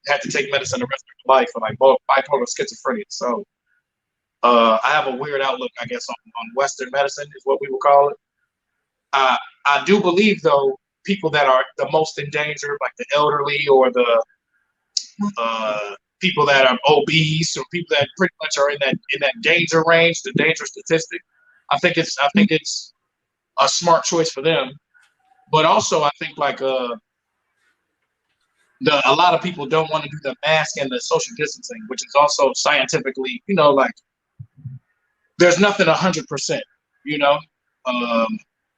had to take medicine the rest of her life for like bipolar schizophrenia. So I have a weird outlook, I guess, on Western medicine is what we would call it. I do believe, though, people that are the most endangered, like the elderly or the people that are obese or people that pretty much are in that danger range, the danger statistic. I think it's a smart choice for them. But also, I think like a lot of people don't want to do the mask and the social distancing, which is also scientifically, like there's nothing 100%,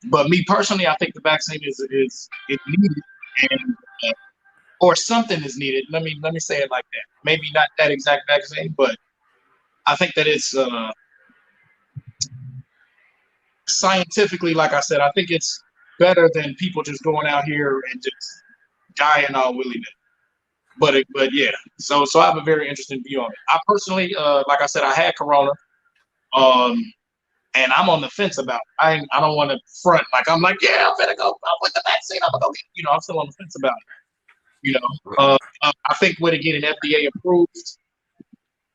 But me personally, I think the vaccine is needed, and or something is needed. Let me say it like that. Maybe not that exact vaccine, but I think that it's scientifically, like I said, I think it's better than people just going out here and just dying all willy-nilly. But yeah, so I have a very interesting view on it. I personally, like I said, I had corona, and I'm on the fence about it. I don't want to front like I'm like, yeah, I'm gonna go with the vaccine. I'm gonna go get, I'm still on the fence about it. I think with it getting FDA approved,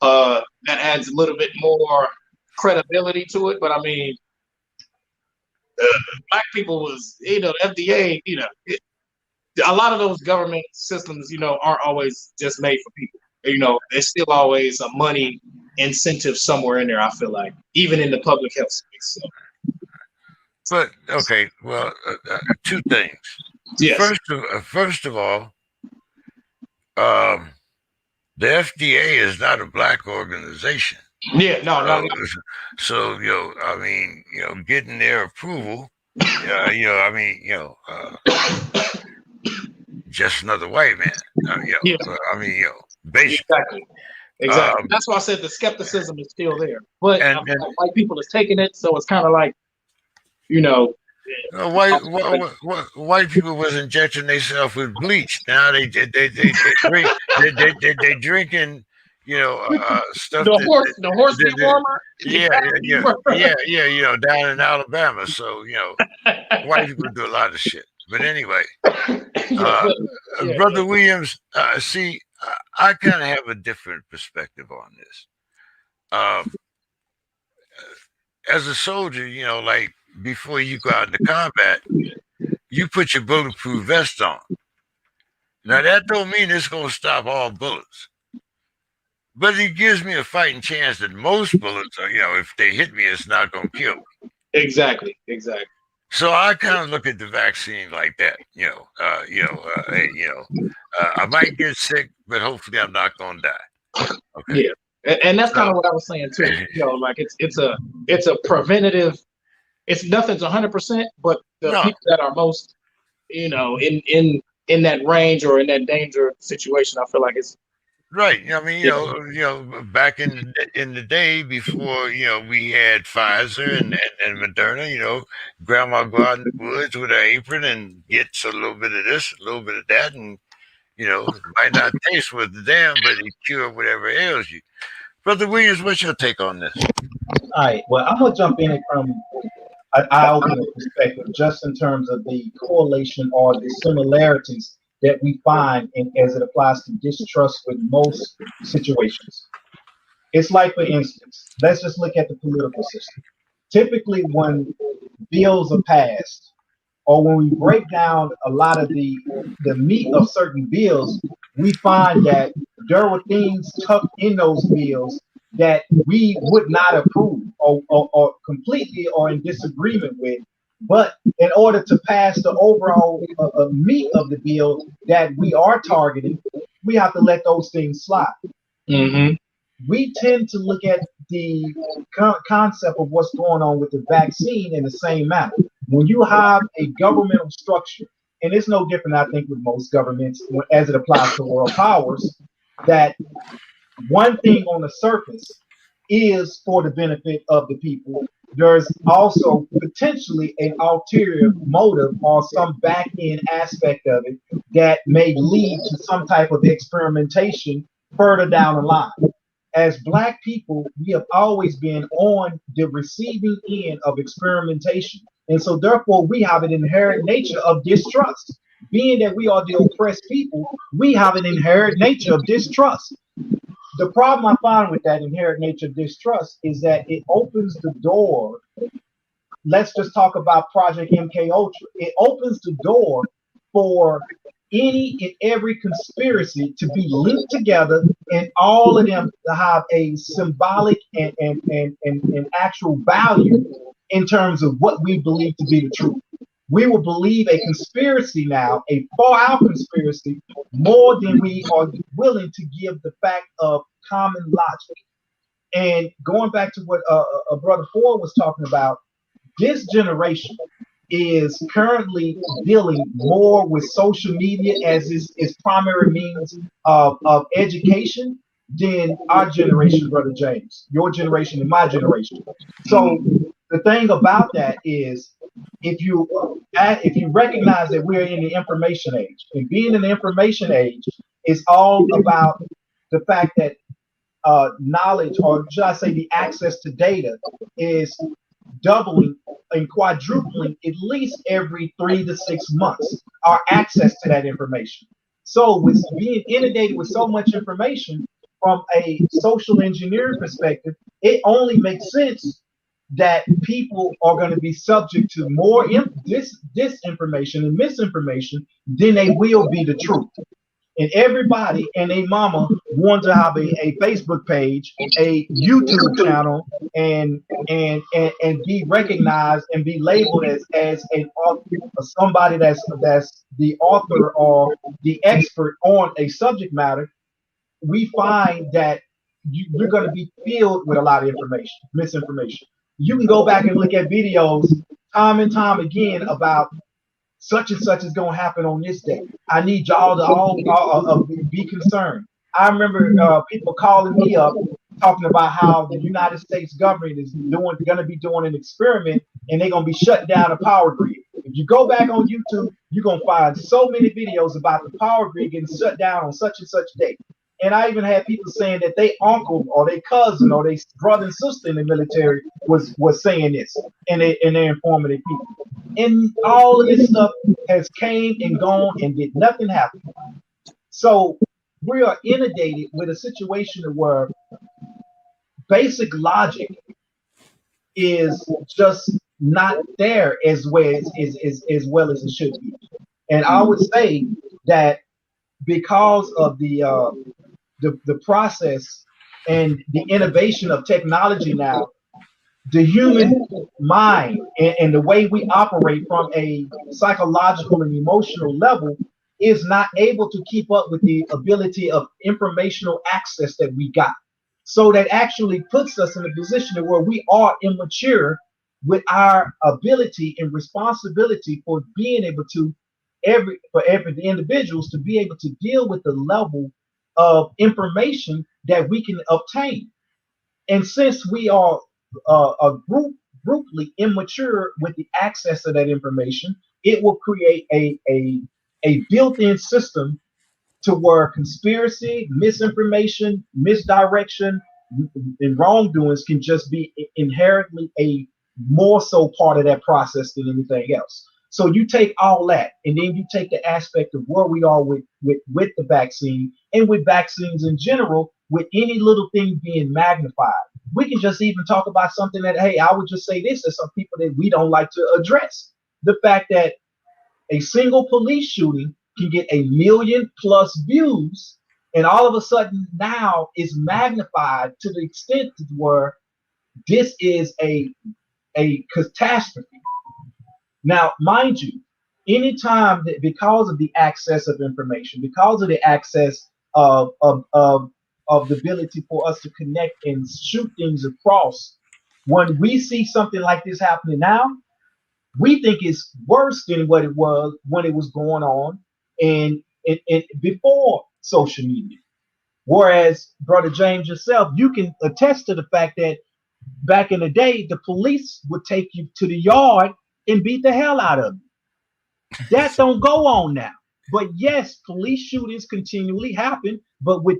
that adds a little bit more credibility to it. But I mean, black people was, FDA, a lot of those government systems, aren't always just made for people. There's still always a money incentive somewhere in there, I feel like, even in the public health space. So. But okay, well, two things. Yes. First of all, the FDA is not a black organization. Yeah, no. So getting their approval, just another white man. Basically. Exactly. That's why I said the skepticism is still there, but white people is taking it, so it's kind of like, white people was injecting themselves with bleach. Now they drinking, stuff. The horse dewormer. Yeah. Down in Alabama, so white people do a lot of shit. But anyway, Brother Williams, see, I kind of have a different perspective on this. As a soldier, like before you go out into combat, you put your bulletproof vest on. Now that don't mean it's gonna stop all bullets, but it gives me a fighting chance that most bullets are, if they hit me, it's not gonna kill me. Exactly. So I kind of look at the vaccine like that. I might get sick, but hopefully I'm not gonna die. Okay. Yeah. And that's kind of what I was saying too. Like it's a preventative. It's nothing's 100%, but the people that are most, in that range or in that danger situation, I feel like it's right. Back in the day before we had Pfizer and Moderna, Grandma go out in the woods with her apron and gets a little bit of this, a little bit of that, and it might not taste worth the damn, but it cure whatever ails you. Brother Williams, what's your take on this? All right. Well, I'm gonna jump in from an eye-opener perspective, just in terms of the correlation or the similarities that we find as it applies to distrust with most situations. It's like, for instance, let's just look at the political system. Typically, when bills are passed, or when we break down a lot of the meat of certain bills, we find that there were things tucked in those bills that we would not approve or completely or in disagreement with. But in order to pass the overall meat of the bill that we are targeting, we have to let those things slide. Mm-hmm. We tend to look at the concept of what's going on with the vaccine in the same manner. When you have a governmental structure, and it's no different, I think, with most governments as it applies to world powers, that one thing on the surface is for the benefit of the people. There's also potentially an ulterior motive or some back end aspect of it that may lead to some type of experimentation further down the line. as Black people, we have always been on the receiving end of experimentation. And so, therefore, we have an inherent nature of distrust. Being that we are the oppressed people, we have an inherent nature of distrust. The problem I find with that inherent nature of distrust is that it opens the door. Let's just talk about Project MK Ultra. It opens the door for any and every conspiracy to be linked together, and all of them to have a symbolic and actual value in terms of what we believe to be the truth. We will believe a conspiracy now, a far out conspiracy, more than we are willing to give the fact of common logic. And going back to what Brother Ford was talking about, this generation is currently dealing more with social media as its primary means of education than our generation, Brother James, your generation and my generation. So the thing about that is, if you recognize that we're in the information age, and being in the information age is all about the fact that knowledge, or should I say the access to data, is doubling and quadrupling at least every 3 to 6 months, our access to that information. So with being inundated with so much information from a social engineering perspective, it only makes sense that people are going to be subject to more disinformation and misinformation than they will be the truth. And everybody and a mama want to have a Facebook page, a YouTube channel, and be recognized and be labeled as an author, somebody that's the author or the expert on a subject matter. We find that you're going to be filled with a lot of information, misinformation. You can go back and look at videos time and time again about such and such is going to happen on this day. I need y'all to all be concerned. I remember people calling me up talking about how the United States government is going to be doing an experiment, and they're going to be shutting down the power grid. If you go back on YouTube, you're going to find so many videos about the power grid getting shut down on such and such day. And I even had people saying that their uncle or their cousin or their brother and sister in the military was saying this, and they're informing their people. And all of this stuff has came and gone and did nothing happen. So we are inundated with a situation where basic logic is just not there as well as it should be. And I would say that because of the process and the innovation of technology now, the human mind and the way we operate from a psychological and emotional level is not able to keep up with the ability of informational access that we got. So that actually puts us in a position where we are immature with our ability and responsibility for being able to every individuals to be able to deal with the level of information that we can obtain. And since we are grouply immature with the access to that information, it will create a built-in system to where conspiracy, misinformation, misdirection, and wrongdoings can just be inherently a more so part of that process than anything else. So you take all that, and then you take the aspect of where we are with the vaccine and with vaccines in general, with any little thing being magnified. We can just even talk about something that, hey, I would just say this to some people that we don't like to address. The fact that a single police shooting can get 1 million+ views, and all of a sudden now is magnified to the extent where this is a catastrophe. Now, mind you, anytime that because of the access of information, because of the access of the ability for us to connect and shoot things across, when we see something like this happening now, we think it's worse than what it was when it was going on and before social media. Whereas, Brother James, yourself, you can attest to the fact that back in the day, the police would take you to the yard and beat the hell out of you. That don't go on now. But yes, police shootings continually happen, but with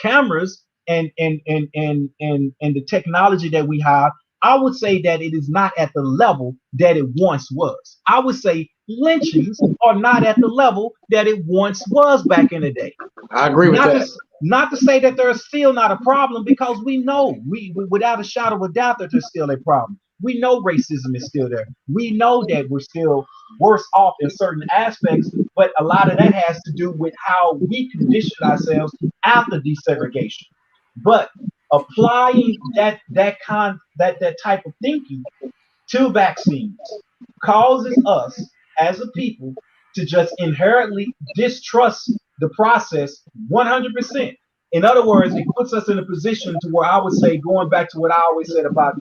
cameras and the technology that we have, I would say that it is not at the level that it once was. I would say lynchings are not at the level that it once was back in the day. I agree with Not that. to, not to say that there's still not a problem, because we know, we without a shadow of a doubt, that there's still a problem. We know racism is still there. We know that we're still worse off in certain aspects, but a lot of that has to do with how we condition ourselves after desegregation. But applying that type of thinking to vaccines causes us as a people to just inherently distrust the process 100%. In other words, it puts us in a position to where I would say, going back to what I always said about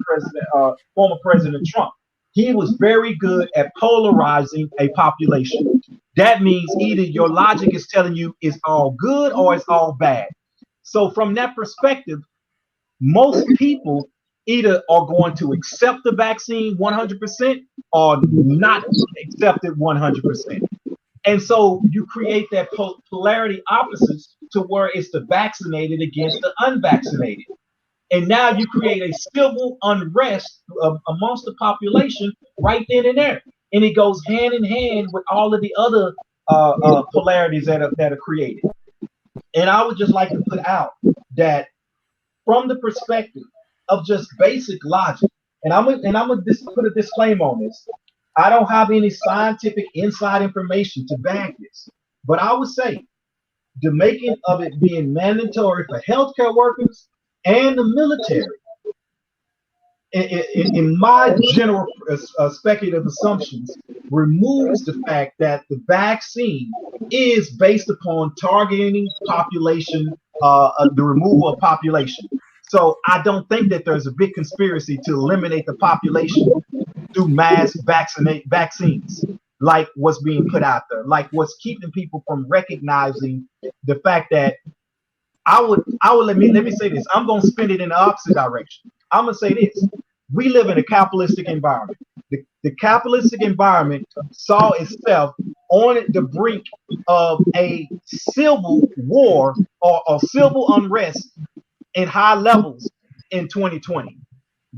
former President Trump, he was very good at polarizing a population. That means either your logic is telling you it's all good or it's all bad. So from that perspective, most people either are going to accept the vaccine 100% or not accept it 100%. And so you create that polarity opposites to where it's the vaccinated against the unvaccinated. And now you create a civil unrest amongst the population right then and there. And it goes hand in hand with all of the other polarities that are created. And I would just like to put out that from the perspective of just basic logic, and I'm gonna put a disclaimer on this. I don't have any scientific inside information to back this, but I would say the making of it being mandatory for healthcare workers and the military, in my general speculative assumptions, removes the fact that the vaccine is based upon targeting population, the removal of population. So I don't think that there's a big conspiracy to eliminate the population through mass vaccines, like what's being put out there, like what's keeping people from recognizing the fact that I would let me say this. I'm gonna spin it in the opposite direction. I'm gonna say this. We live in a capitalistic environment. The capitalistic environment saw itself on the brink of a civil war or civil unrest in high levels in 2020.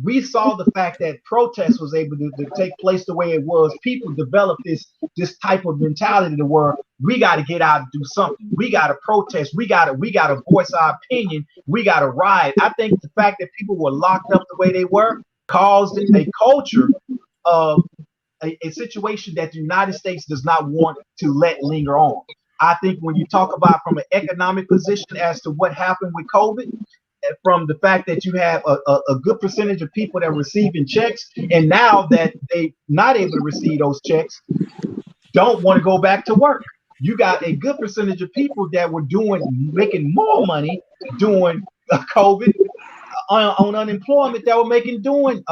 We saw the fact that protest was able to take place the way it was. People developed this type of mentality to where we got to get out and do something. We got to protest. We got to voice our opinion. We got to riot. I think the fact that people were locked up the way they were caused a culture of a situation that the United States does not want to let linger on. I think when you talk about from an economic position as to what happened with COVID, from the fact that you have a good percentage of people that are receiving checks, and now that they're not able to receive those checks, don't want to go back to work. You got a good percentage of people that were making more money doing COVID on unemployment that were doing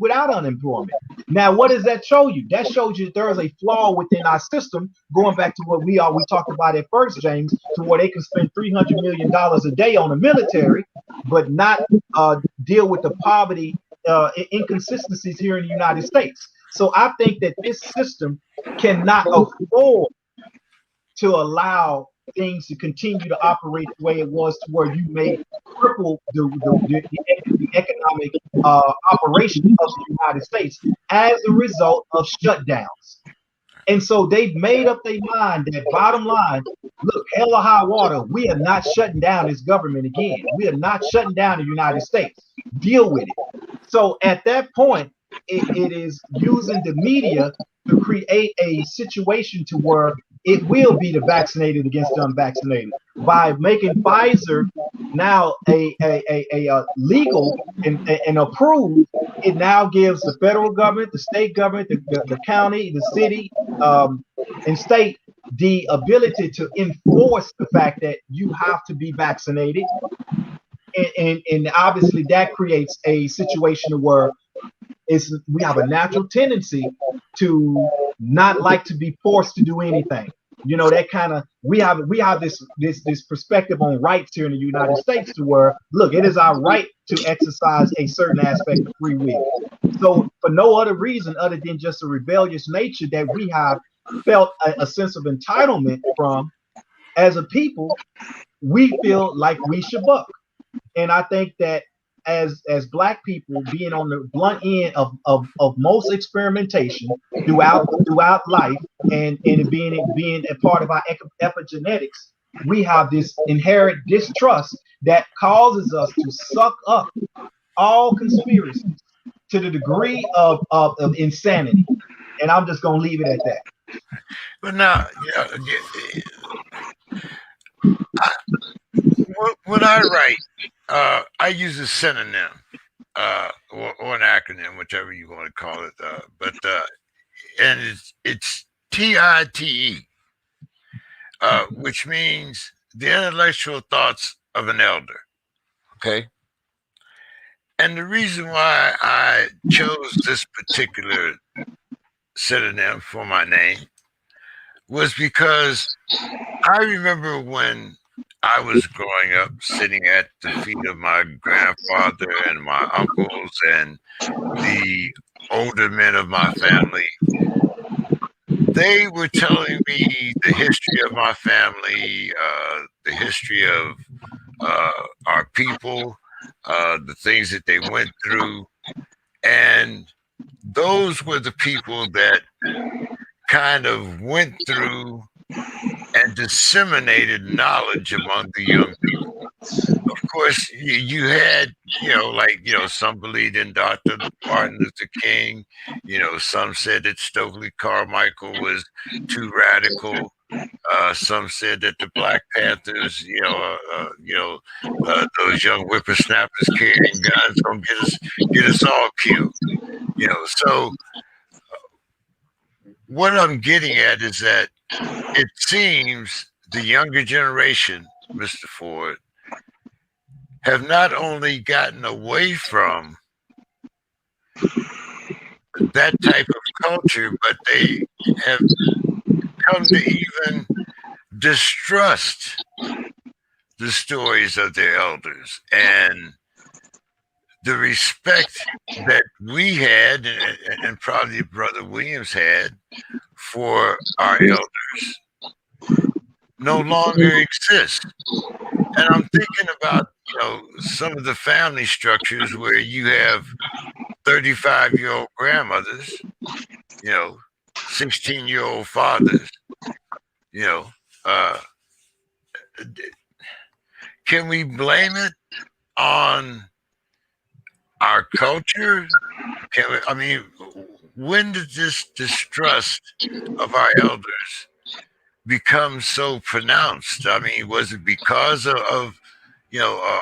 without unemployment. Now, what does that show you? That shows you that there is a flaw within our system, going back to what we talked about at first, James, to where they can spend $300 million a day on the military, but not deal with the poverty inconsistencies here in the United States. So I think that this system cannot afford to allow things to continue to operate the way it was, to where you may cripple the economic operation of the United States as a result of shutdowns. And so they've made up their mind that, bottom line, look, hell or high water, we are not shutting down this government again. We are not shutting down the United States. Deal with it. So at that point, it is using the media to create a situation to where it will be the vaccinated against the unvaccinated. By making Pfizer now a legal and approved, it now gives the federal government, the state government, the county, the city, and state the ability to enforce the fact that you have to be vaccinated. And obviously that creates a situation where we have a natural tendency to not like to be forced to do anything. You know, that kind of, we have this perspective on rights here in the United States, to where, look, it is our right to exercise a certain aspect of free will. So for no other reason other than just a rebellious nature that we have felt a sense of entitlement from as a people, we feel like we should buck. And I think that as Black people being on the blunt end of most experimentation throughout life, and being a part of our epigenetics, we have this inherent distrust that causes us to suck up all conspiracies to the degree of insanity. And I'm just gonna leave it at that. But now, when I write, I use a synonym or an acronym, whichever you want to call it. And it's TITE, which means the intellectual thoughts of an elder. Okay. And the reason why I chose this particular synonym for my name was because I remember when I was growing up sitting at the feet of my grandfather and my uncles and the older men of my family. They were telling me the history of my family, the history of our people, the things that they went through. And those were the people that kind of went through and disseminated knowledge among the young people. Of course, you had, some believed in Dr. Martin Luther King. Some said that Stokely Carmichael was too radical. Some said that the Black Panthers, those young whippersnappers carrying guns gonna get us all killed. So what I'm getting at is that it seems the younger generation, Mr. Ford, have not only gotten away from that type of culture, but they have come to even distrust the stories of their elders and the respect that we had and probably Brother Williams had for our elders no longer exists. And I'm thinking about, some of the family structures where you have 35-year-old grandmothers, 16-year-old fathers, can we blame it on our culture? When did this distrust of our elders become so pronounced? Was it because of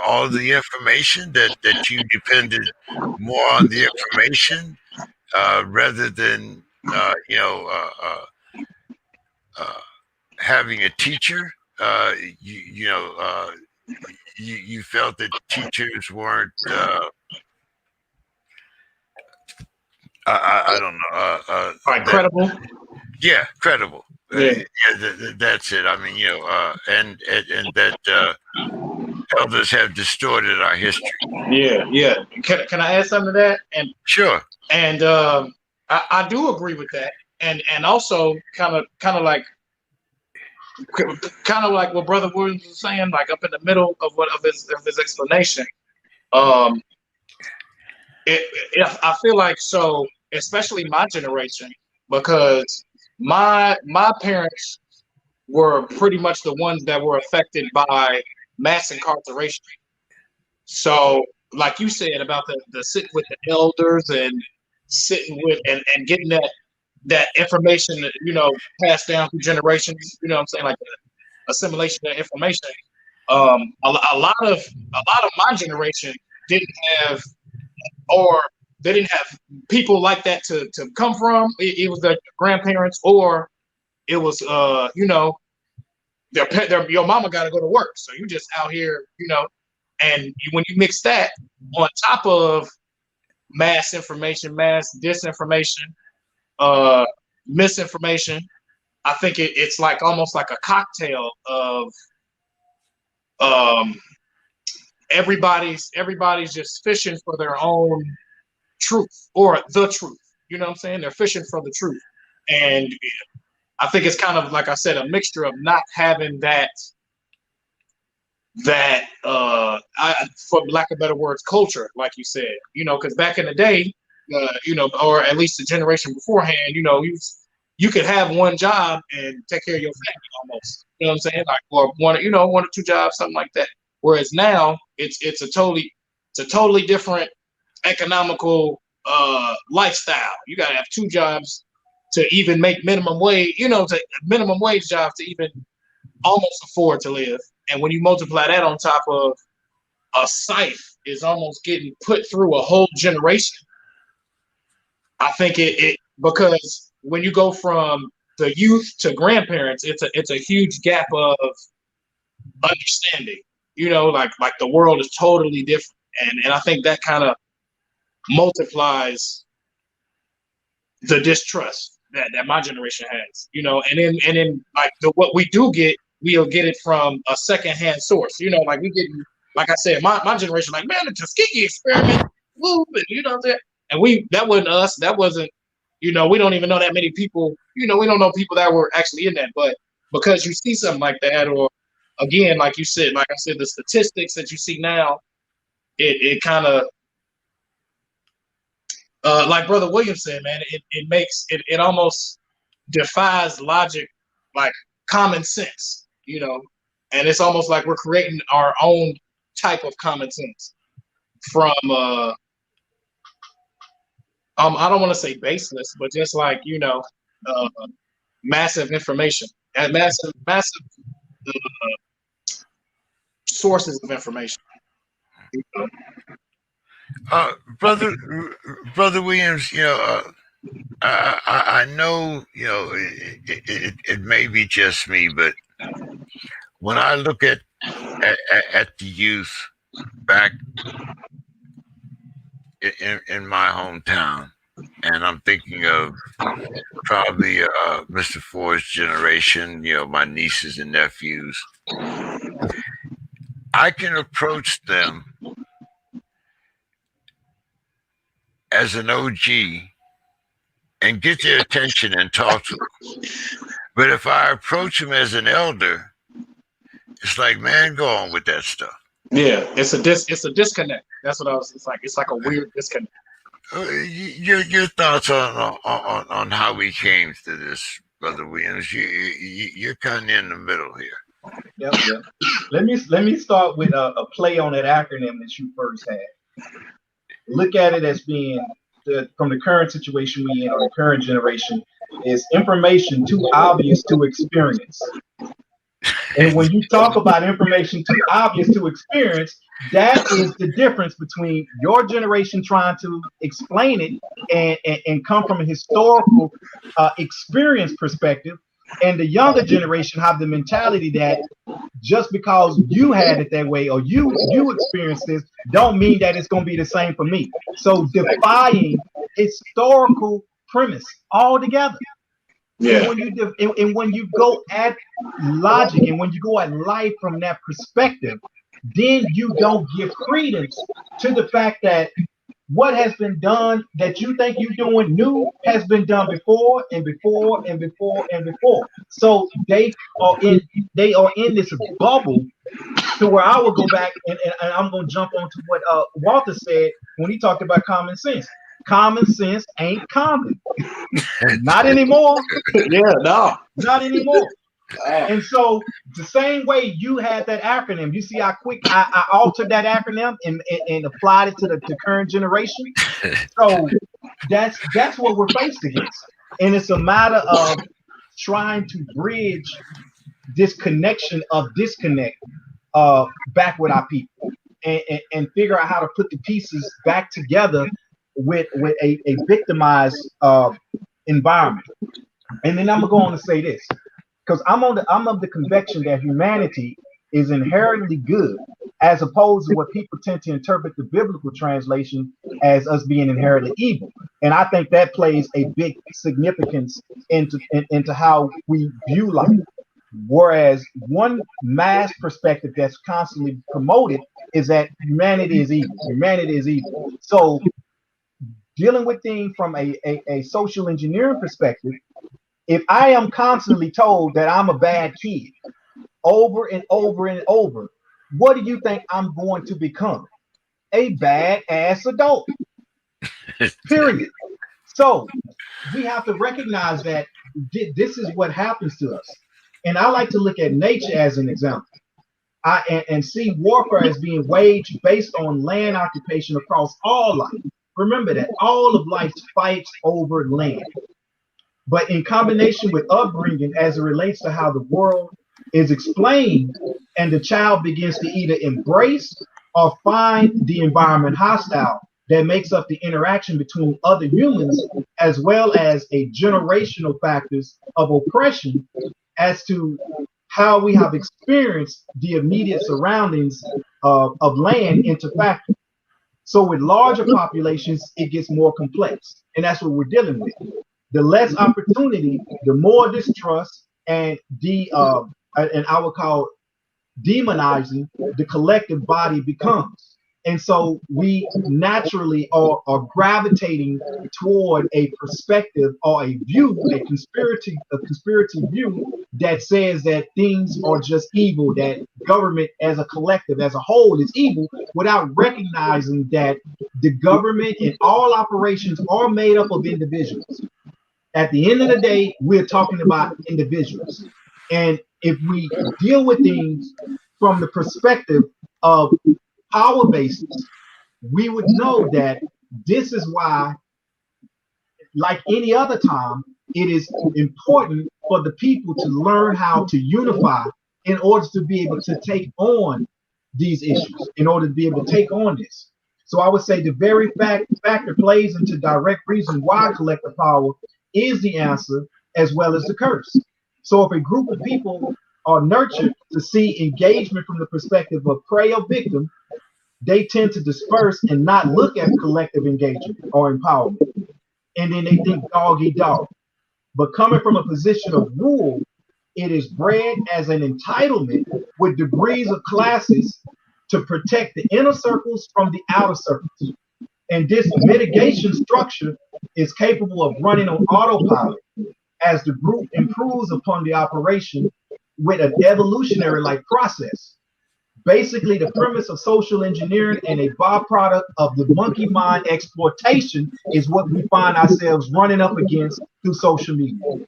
all the information that you depended more on the information rather than having a teacher? You felt that teachers weren't. I don't know. Credible. Yeah, credible. Yeah. That's it. And that elders have distorted our history. Yeah. Can I add something to that? And sure. And I do agree with that. And also kind of like what Brother Williams was saying, like up in the middle of his explanation. I feel like, so especially my generation, because my parents were pretty much the ones that were affected by mass incarceration. So, like you said about the sitting with the elders and sitting with and getting that information, passed down through generations. You know what I'm saying, like the assimilation of information. A lot of my generation didn't have, or they didn't have people like that to come from. It was their grandparents, or it was your mama got to go to work, so you just out here, and when you mix that on top of mass information, mass disinformation, misinformation, I think it's like almost like a cocktail of everybody's just fishing for their own truth or the truth. You know what I'm saying? They're fishing for the truth. And I think it's kind of, like I said, a mixture of not having that that for lack of better words, culture, like you said, because back in the day, or at least the generation beforehand, you could have one job and take care of your family almost. You know what I'm saying? Like, or one or two jobs, something like that. Whereas now it's a totally different economical lifestyle. You got to have two jobs to even make minimum wage, to minimum wage jobs to even almost afford to live. And when you multiply that on top of a scythe is almost getting put through a whole generation, I think it because when you go from the youth to grandparents, it's a huge gap of understanding. Like the world is totally different, and I think that kind of multiplies the distrust that my generation has. And then like what we do get, we'll get it from a secondhand source. Like we get, like I said, my generation, like, man, the Tuskegee experiment, whoop, and what I'm saying. And that wasn't us. That wasn't, we don't even know that many people. We don't know people that were actually in that. But because you see something like that, or again, like I said, the statistics that you see now, it kind of, like Brother Williams said, man, it makes it almost defies logic, like common sense, and it's almost like we're creating our own type of common sense from I don't want to say baseless, but just like massive information and massive sources of information. Brother Williams, I know, it may be just me, but when I look at the youth back in my hometown, and I'm thinking of probably Mr. Ford's generation, my nieces and nephews, I can approach them as an OG and get their attention and talk to them. But if I approach them as an elder, it's like, man, go on with that stuff. Yeah, it's a disconnect. That's what I was. It's like a weird disconnect. Your thoughts on how we came to this, Brother Williams? You're kind of in the middle here. Yep. Let me start with a play on that acronym that you first had. Look at it as being from the current situation we in, or the current generation, is information too obvious to experience. And when you talk about information too obvious to experience, that is the difference between your generation trying to explain it and come from a historical experience perspective, and the younger generation have the mentality that just because you had it that way or you experienced this, don't mean that it's going to be the same for me. So defying historical premise altogether. Yeah. And when you go at logic and when you go at life from that perspective, then you don't give credence to the fact that what has been done that you think you're doing new has been done before and before and before and before. So they are in this bubble to where I will go back and I'm going to jump onto what Walter said when he talked about common sense. Common sense ain't common. Not anymore. Yeah, no. Not anymore. And so the same way you had that acronym, you see how quick I altered that acronym and applied it to the current generation. So that's what we're faced against. And it's a matter of trying to bridge this connection of disconnect back with our people and figure out how to put the pieces back together with a victimized environment. And then I'm gonna go on to say this, because I'm of the conviction that humanity is inherently good, as opposed to what people tend to interpret the biblical translation as us being inherently evil. And I think that plays a big significance into how we view life. Whereas one mass perspective that's constantly promoted is that humanity is evil. Humanity is evil. So dealing with things from a social engineering perspective, if I am constantly told that I'm a bad kid over and over and over, what do you think I'm going to become? A badass adult. Period. So we have to recognize that this is what happens to us. And I like to look at nature as an example. And see warfare as being waged based on land occupation across all life. Remember that all of life fights over land. But in combination with upbringing as it relates to how the world is explained, and the child begins to either embrace or find the environment hostile, that makes up the interaction between other humans, as well as a generational factors of oppression as to how we have experienced the immediate surroundings of land into factor. So with larger populations, it gets more complex, and that's what we're dealing with. The less opportunity, the more distrust, and and I would call demonizing the collective body becomes. And so we naturally are gravitating toward a perspective or a view, a conspiracy view that says that things are just evil, that government as a collective, as a whole, is evil, without recognizing that the government and all operations are made up of individuals. At the end of the day, we're talking about individuals. And if we deal with things from the perspective of power bases, we would know that this is why, like any other time, it is important for the people to learn how to unify in order to be able to take on these issues, in order to be able to take on this. So I would say the very factor plays into direct reason why collective power is the answer as well as the curse. So if a group of people are nurtured to see engagement from the perspective of prey or victim, they tend to disperse and not look at collective engagement or empowerment. And then they think dog eat dog. But coming from a position of rule, it is bred as an entitlement with degrees of classes to protect the inner circles from the outer circles. And this mitigation structure is capable of running on autopilot as the group improves upon the operation with an evolutionary like process. Basically, the premise of social engineering and a byproduct of the monkey mind exploitation is what we find ourselves running up against through social media.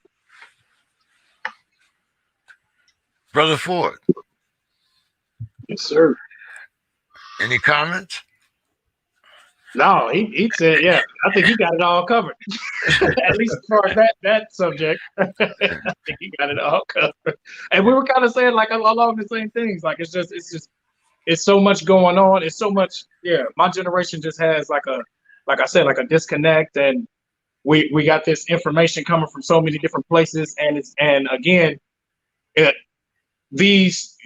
Brother Ford, Yes, sir. any comments? No, he said, yeah, I think he got it all covered. At least as far as that subject, I think he got it all covered. And we were kind of saying like along the same things. Like it's so much going on. It's so much. Yeah, my generation just has like I said, like a disconnect, and we got this information coming from so many different places, and again, it, these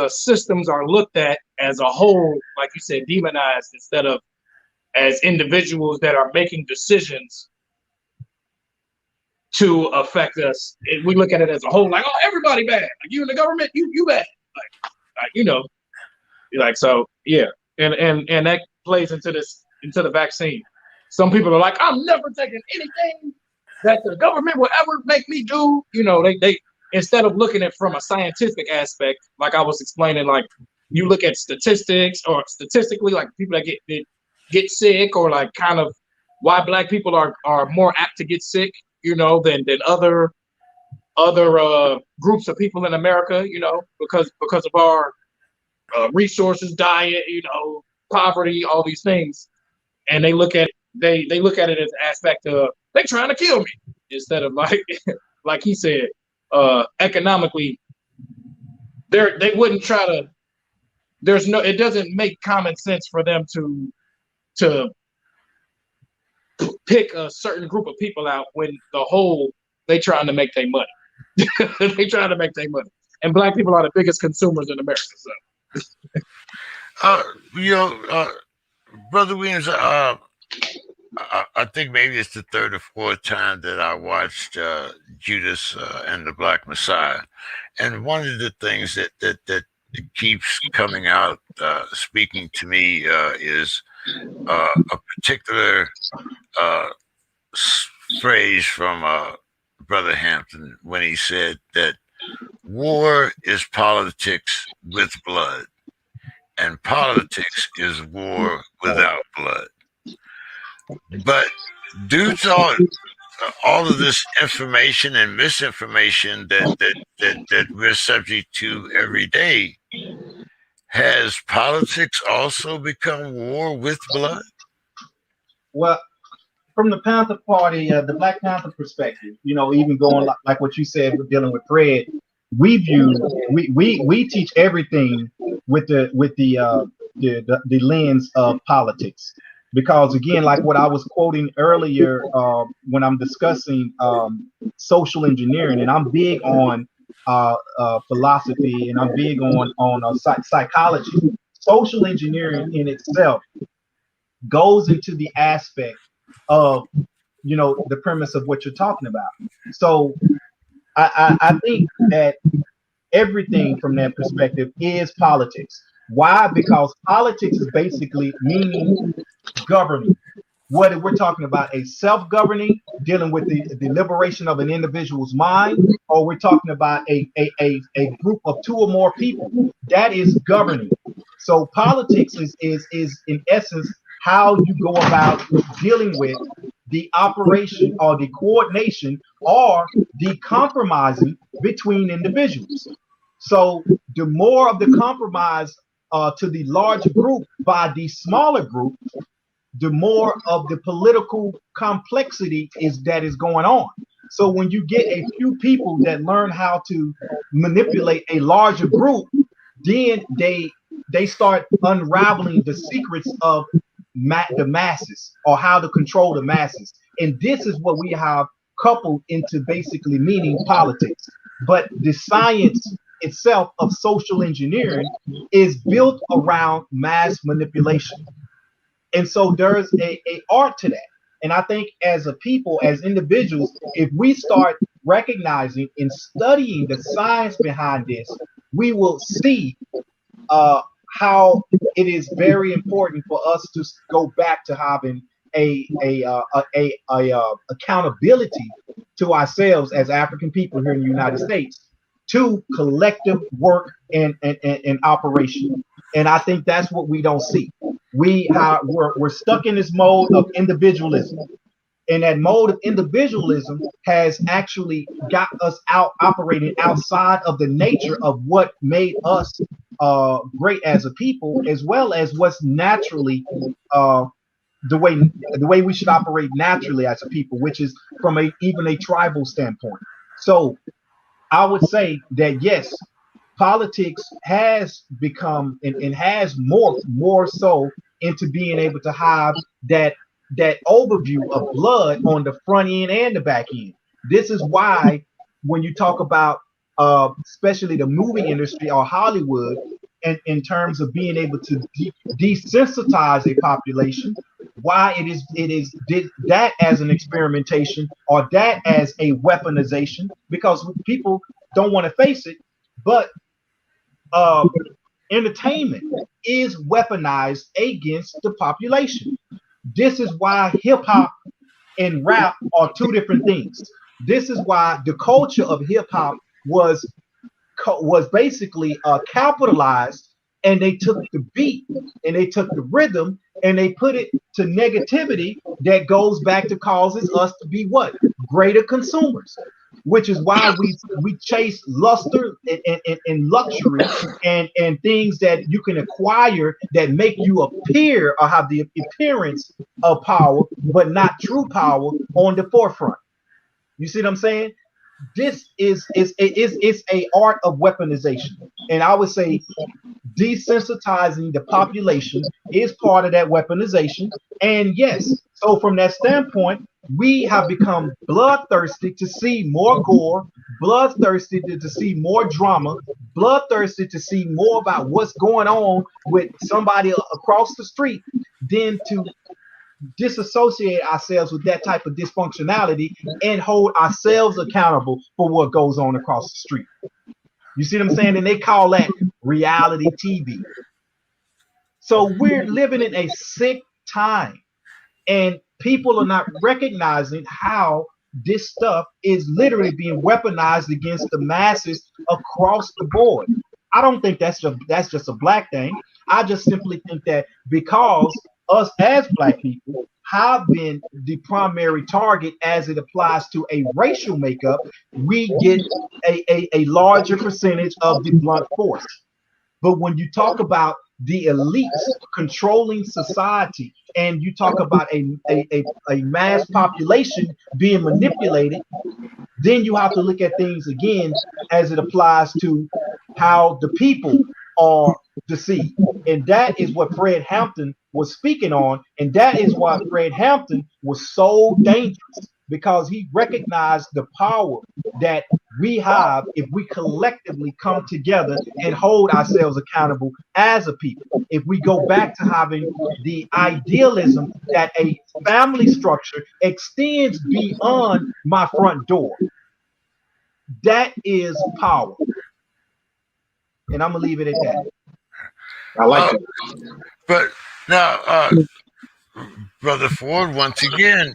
systems are looked at as a whole, like you said, demonized instead of as individuals that are making decisions to affect us. We look at it as a whole, like, oh, everybody bad. Like you in the government, you bad. Like so, yeah. And that plays into the vaccine. Some people are like, I'm never taking anything that the government will ever make me do. They instead of looking at it from a scientific aspect, like I was explaining, like you look at statistics or statistically, like people that get sick, or like kind of why Black people are more apt to get sick, than other groups of people in America, because of our resources, diet, poverty, all these things, and they look at it as an aspect of they trying to kill me instead of like like he said, economically, they wouldn't try to. It doesn't make common sense for them to pick a certain group of people out when the whole they trying to make their money. They trying to make their money, and Black people are the biggest consumers in America. So, Brother Williams, I think maybe it's the third or fourth time that I watched Judas and the Black Messiah, and one of the things that keeps coming out, speaking to me, is a particular phrase from Brother Hampton when he said that war is politics with blood. and politics is war without blood. But due to all of this information and misinformation that we're subject to every day, has politics also become war with blood? Well, from the Panther Party, the Black Panther perspective, even going like what you said with dealing with Fred, we teach everything with the lens of politics, because again, like what I was quoting earlier, when I'm discussing social engineering, and I'm big on philosophy, and I'm big on psychology. Social engineering in itself goes into the aspect of the premise of what you're talking about. So I think that everything from that perspective is politics. Why? Because politics is basically meaning governing. Whether we're talking about a self-governing, dealing with the liberation of an individual's mind, or we're talking about a group of two or more people, that is governing. So politics is in essence how you go about dealing with the operation or the coordination or the compromising between individuals. So the more of the compromise to the larger group by the smaller group, the more of the political complexity that is going on. So when you get a few people that learn how to manipulate a larger group, then they start unraveling the secrets of the masses, or how to control the masses. And this is what we have coupled into basically meaning politics. But the science itself of social engineering is built around mass manipulation. And so there's a art to that. And I think as a people, as individuals, if we start recognizing and studying the science behind this, we will see how it is very important for us to go back to having a accountability to ourselves as African people here in the United States, to collective work and operation. And I think that's what we don't see. We're stuck in this mode of individualism. And that mode of individualism has actually got us out operating outside of the nature of what made us great as a people, as well as what's naturally the way we should operate naturally as a people, which is from even a tribal standpoint. So I would say that yes, politics has become and has morphed more so into being able to have that overview of blood on the front end and the back end. This is why when you talk about especially the movie industry or Hollywood, and in terms of being able to desensitize a population, why it is that as an experimentation or that as a weaponization, because people don't want to face it, but entertainment is weaponized against the population. This is why hip hop and rap are two different things. This is why the culture of hip hop was basically capitalized, and they took the beat and they took the rhythm and they put it to negativity that goes back to causes us to be what? Greater consumers, which is why we chase luster and luxury and things that you can acquire that make you appear or have the appearance of power, but not true power on the forefront. You see what I'm saying? This is a art of weaponization, and I would say desensitizing the population is part of that weaponization. And yes, so from that standpoint, we have become bloodthirsty to see more gore, bloodthirsty to see more drama, bloodthirsty to see more about what's going on with somebody across the street, than to disassociate ourselves with that type of dysfunctionality and hold ourselves accountable for what goes on across the street. You see what I'm saying? And they call that reality TV. So we're living in a sick time, and people are not recognizing how this stuff is literally being weaponized against the masses across the board. I don't think that's just a black thing. I just simply think that because us as black people have been the primary target as it applies to a racial makeup, we get a larger percentage of the blunt force. But when you talk about the elites controlling society and you talk about a mass population being manipulated, then you have to look at things again as it applies to how the people are deceived. And that is what Fred Hampton was speaking on. And that is why Fred Hampton was so dangerous, because he recognized the power that we have if we collectively come together and hold ourselves accountable as a people. If we go back to having the idealism that a family structure extends beyond my front door, that is power. And I'm gonna leave it at that. I like it. But now, Brother Ford, once again,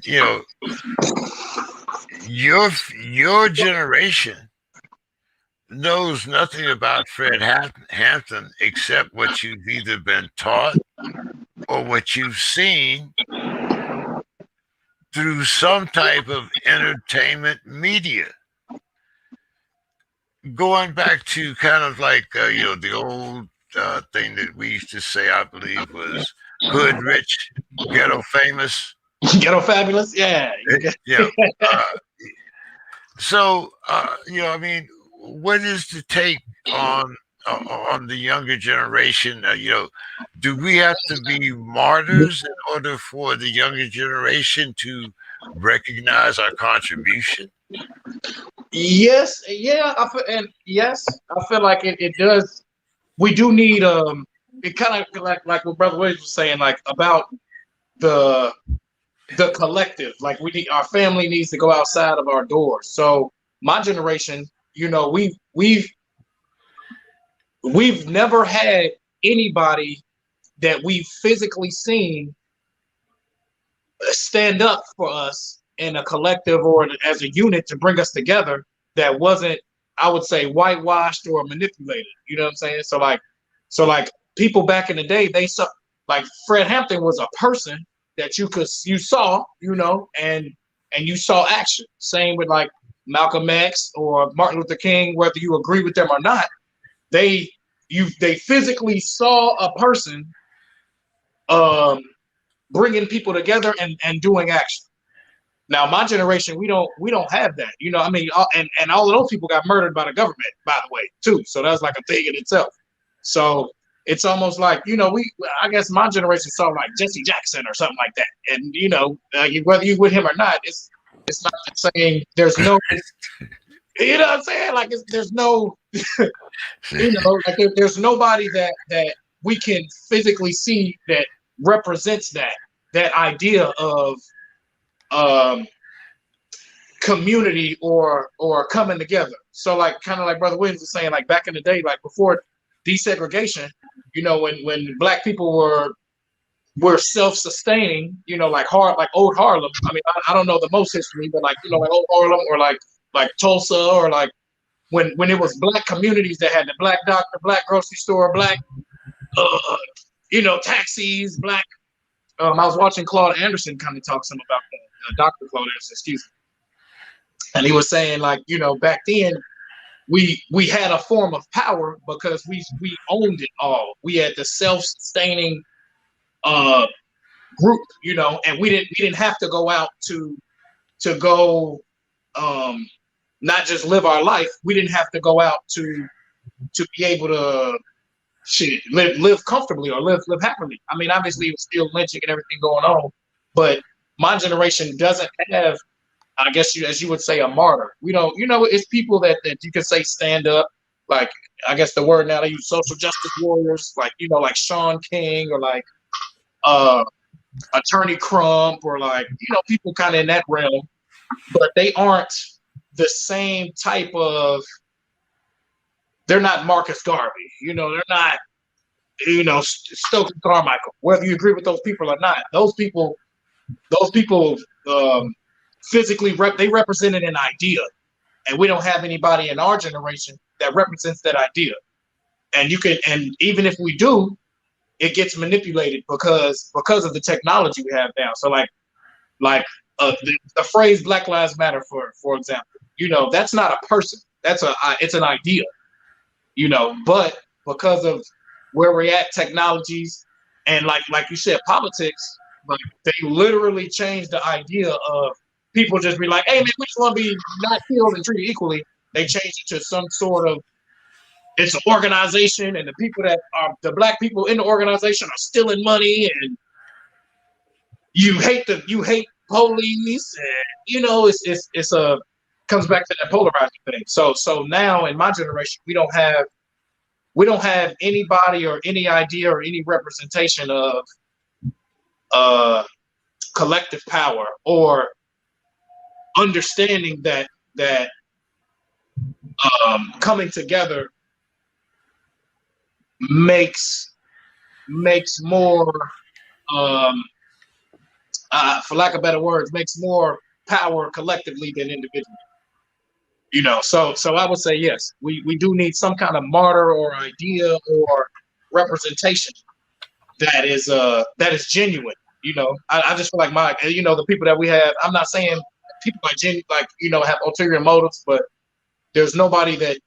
your generation knows nothing about Fred Hampton except what you've either been taught or what you've seen through some type of entertainment media. Going back to kind of like the old thing that we used to say, I believe, was hood rich, ghetto famous, Ghetto fabulous, yeah. So I mean, what is the take on the younger generation? Do we have to be martyrs in order for the younger generation to recognize our contribution? Yes, yeah, I feel like it does. We do need it kind of like what Brother Williams was saying, like about the collective. Like our family needs to go outside of our doors. So my generation, we've never had anybody that we've physically seen stand up for us in a collective or as a unit to bring us together that wasn't, I would say, whitewashed or manipulated. You know what I'm saying? So like people back in the day, they saw, like Fred Hampton was a person that you saw, and you saw action. Same with like Malcolm X or Martin Luther King, whether you agree with them or not, they physically saw a person bringing people together and doing action. Now, my generation, we don't have that. I mean, and all of those people got murdered by the government, by the way, too. So that's like a thing in itself. So it's almost like, I guess my generation saw like Jesse Jackson or something like that. And, whether you with him or not, it's not saying there's no, you know what I'm saying? Like there's no, like there's nobody that we can physically see that represents that idea of community or coming together. So like kind of like Brother Williams was saying, like back in the day, like before desegregation, when black people were self-sustaining, like old Harlem. I mean, I don't know the most history, but like like old Harlem or like Tulsa or like when it was black communities that had the black doctor, black grocery store, black taxis, black. I was watching Claude Anderson kind of talk some about that, Dr. Claude Anderson, excuse me. And he was saying like, back then we had a form of power because we owned it all. We had the self-sustaining group, and we didn't have to go out to go not just live our life. We didn't have to go out to be able to live comfortably or live happily. I mean, obviously it was still lynching and everything going on, but my generation doesn't have, I guess as you would say, a martyr. We don't, it's people that you could say stand up, like I guess the word now they use social justice warriors, like like Sean King or like Attorney Crump or like people kind of in that realm, but they aren't the same type of. They're not Marcus Garvey, they're not, Stokely Carmichael. Whether you agree with those people or not, those people physically they represented an idea, and we don't have anybody in our generation that represents that idea. And and even if we do, it gets manipulated because of the technology we have now. So the phrase Black Lives Matter, for example, that's not a person. It's an idea, but because of where we're at, technologies, and like you said, politics, like they literally changed the idea of people just be like, hey man, we just want to be not killed and treated equally. They changed it to some sort of, it's an organization, and the people that are the black people in the organization are stealing money, and you hate police, and it's a comes back to that polarizing thing. So now in my generation, we don't have anybody or any idea or any representation of collective power or understanding that coming together makes more for lack of better words, makes more power collectively than individually. So I would say yes, we do need some kind of martyr or idea or representation that is genuine. I just feel like the people that we have, I'm not saying people have ulterior motives, but there's nobody that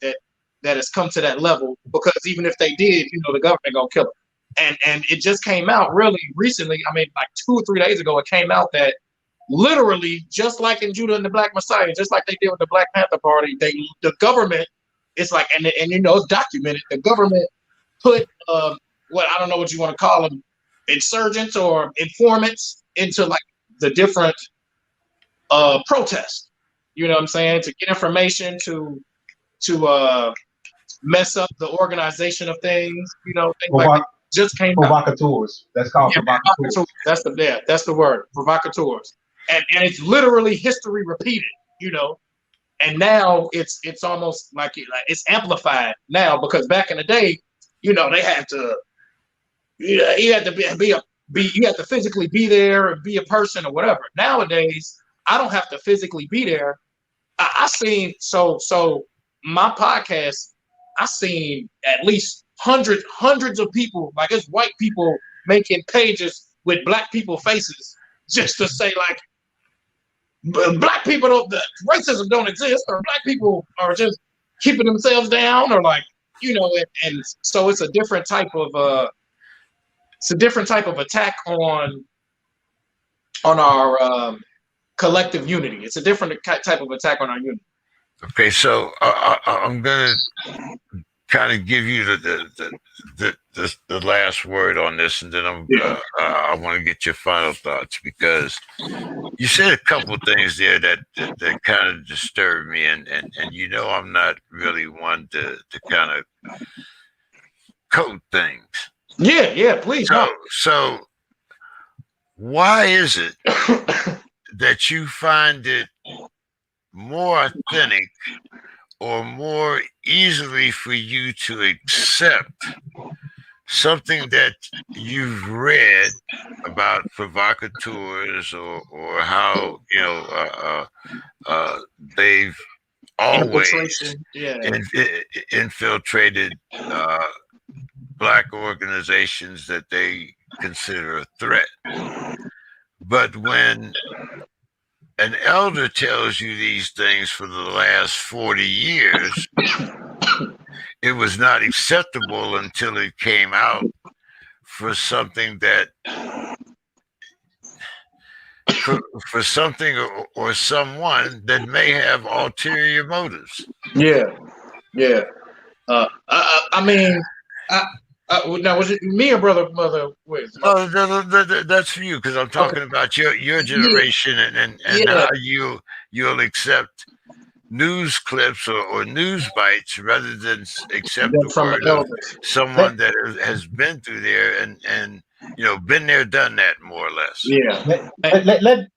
has come to that level, because even if they did, the government gonna kill them. And it just came out really recently. I mean, like 2 or 3 days ago, it came out that literally, just like in Judah and the Black Messiah, just like they did with the Black Panther Party, the government, it's like, and it's documented. The government put what, I don't know what you want to call them, insurgents or informants into like the different protests. You know what I'm saying? To get information, to mess up the organization of things. Things like that just came out. Provocateurs. That's called provocateurs. That's the word, provocateurs. And it's literally history repeated. And now it's almost like it's amplified now, because back in the day, they had to, you had to you had to physically be there and be a person or whatever. Nowadays, I don't have to physically be there. I seen so my podcast, I seen at least hundreds of people, like it's white people making pages with black people faces just to say like, black people racism don't exist, or black people are just keeping themselves down, or like, and so it's a different type of attack on our collective unity. It's a different type of attack on our unity. Okay, so I'm gonna kind of give you the last word on this, and then I want to get your final thoughts, because you said a couple of things there that kind of disturbed me, and I'm not really one to kind of code things. Yeah, please. So why is it that you find it more authentic or more easily for you to accept something that you've read about provocateurs, or how they've always infiltrated black organizations that they consider a threat? But when an elder tells you these things for the last 40 years, it was not acceptable until it came out for something that, for something or someone that may have ulterior motives. Yeah. I mean, now was it me or brother mother? No, that's for you, because I'm talking about your generation, and how you'll accept news clips or news bites rather than accept the word of someone that has been through there and been there, done that, more or less. Yeah.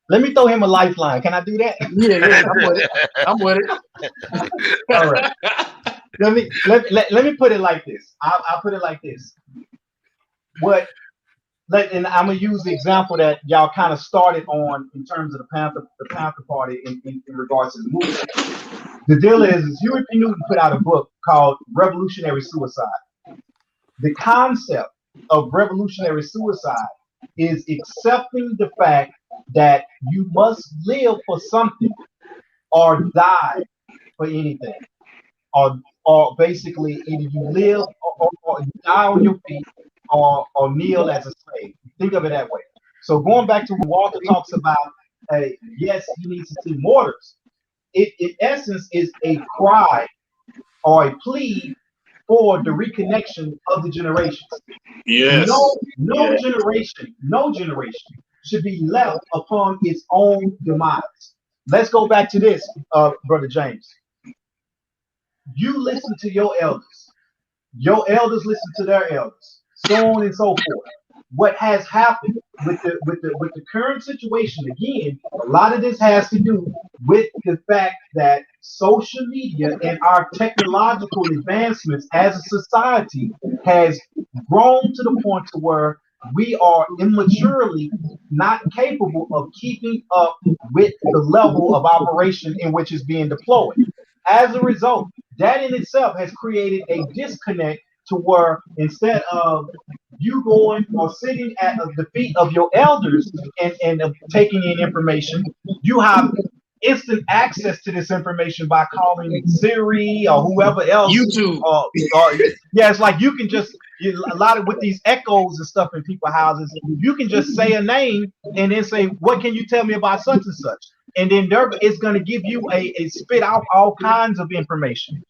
Let me throw him a lifeline. Can I do that? Yeah, I'm with it. All right. Let me put it like this. I'll put it like this. And I'm gonna use the example that y'all kind of started on in terms of the Panther Party in regards to the movie. The deal is Huey P. Newton put out a book called Revolutionary Suicide. The concept of revolutionary suicide is accepting the fact that you must live for something or die for anything. Or basically either you live or die on your feet or kneel as a slave. Think of it that way. So going back to when Walter talks about, yes, he needs to see mortars. It in essence is a cry or a plea for the reconnection of the generations. Yes. No generation should be left upon its own demise. Let's go back to this, Brother James. You listen to your elders. Your elders listen to their elders, so on and so forth. What has happened with the current situation again, a lot of this has to do with the fact that social media and our technological advancements as a society has grown to the point to where we are immaturely not capable of keeping up with the level of operation in which is being deployed. As a result, that in itself has created a disconnect to where instead of you going or sitting at the feet of your elders and taking in information, you have instant access to this information by calling Siri or whoever else. YouTube. Yeah, it's like you can just a lot of with these echoes and stuff in people's houses, you can just say a name and then say, "What can you tell me about such and such?" And then it's going to give you a spit out all kinds of information.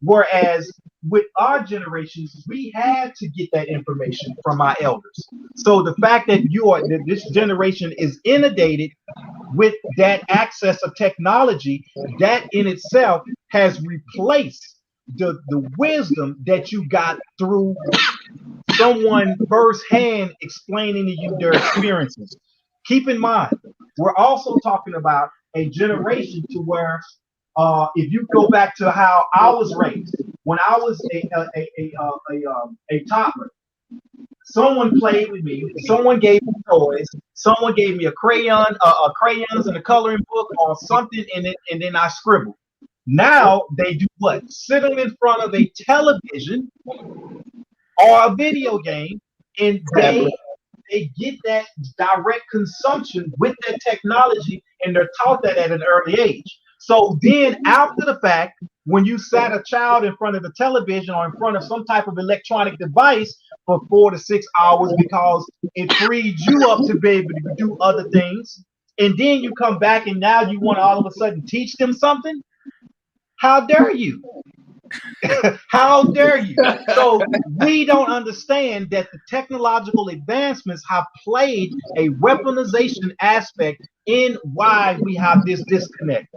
Whereas with our generations, we had to get that information from our elders. So the fact that this generation is inundated with that access of technology, that in itself has replaced the wisdom that you got through someone firsthand explaining to you their experiences. Keep in mind, we're also talking about a generation to where if you go back to how I was raised, when I was a toddler, someone played with me, someone gave me toys, someone gave me a crayon, crayons and a coloring book or something in it, and then I scribbled. Now they do what? Sit them in front of a television or a video game, and they get that direct consumption with that technology, and they're taught that at an early age. So then after the fact, when you sat a child in front of the television or in front of some type of electronic device for 4 to 6 hours because it freed you up to be able to do other things, and then you come back and now you want to all of a sudden teach them something, how dare you? How dare you? So we don't understand that the technological advancements have played a weaponization aspect in why we have this disconnect.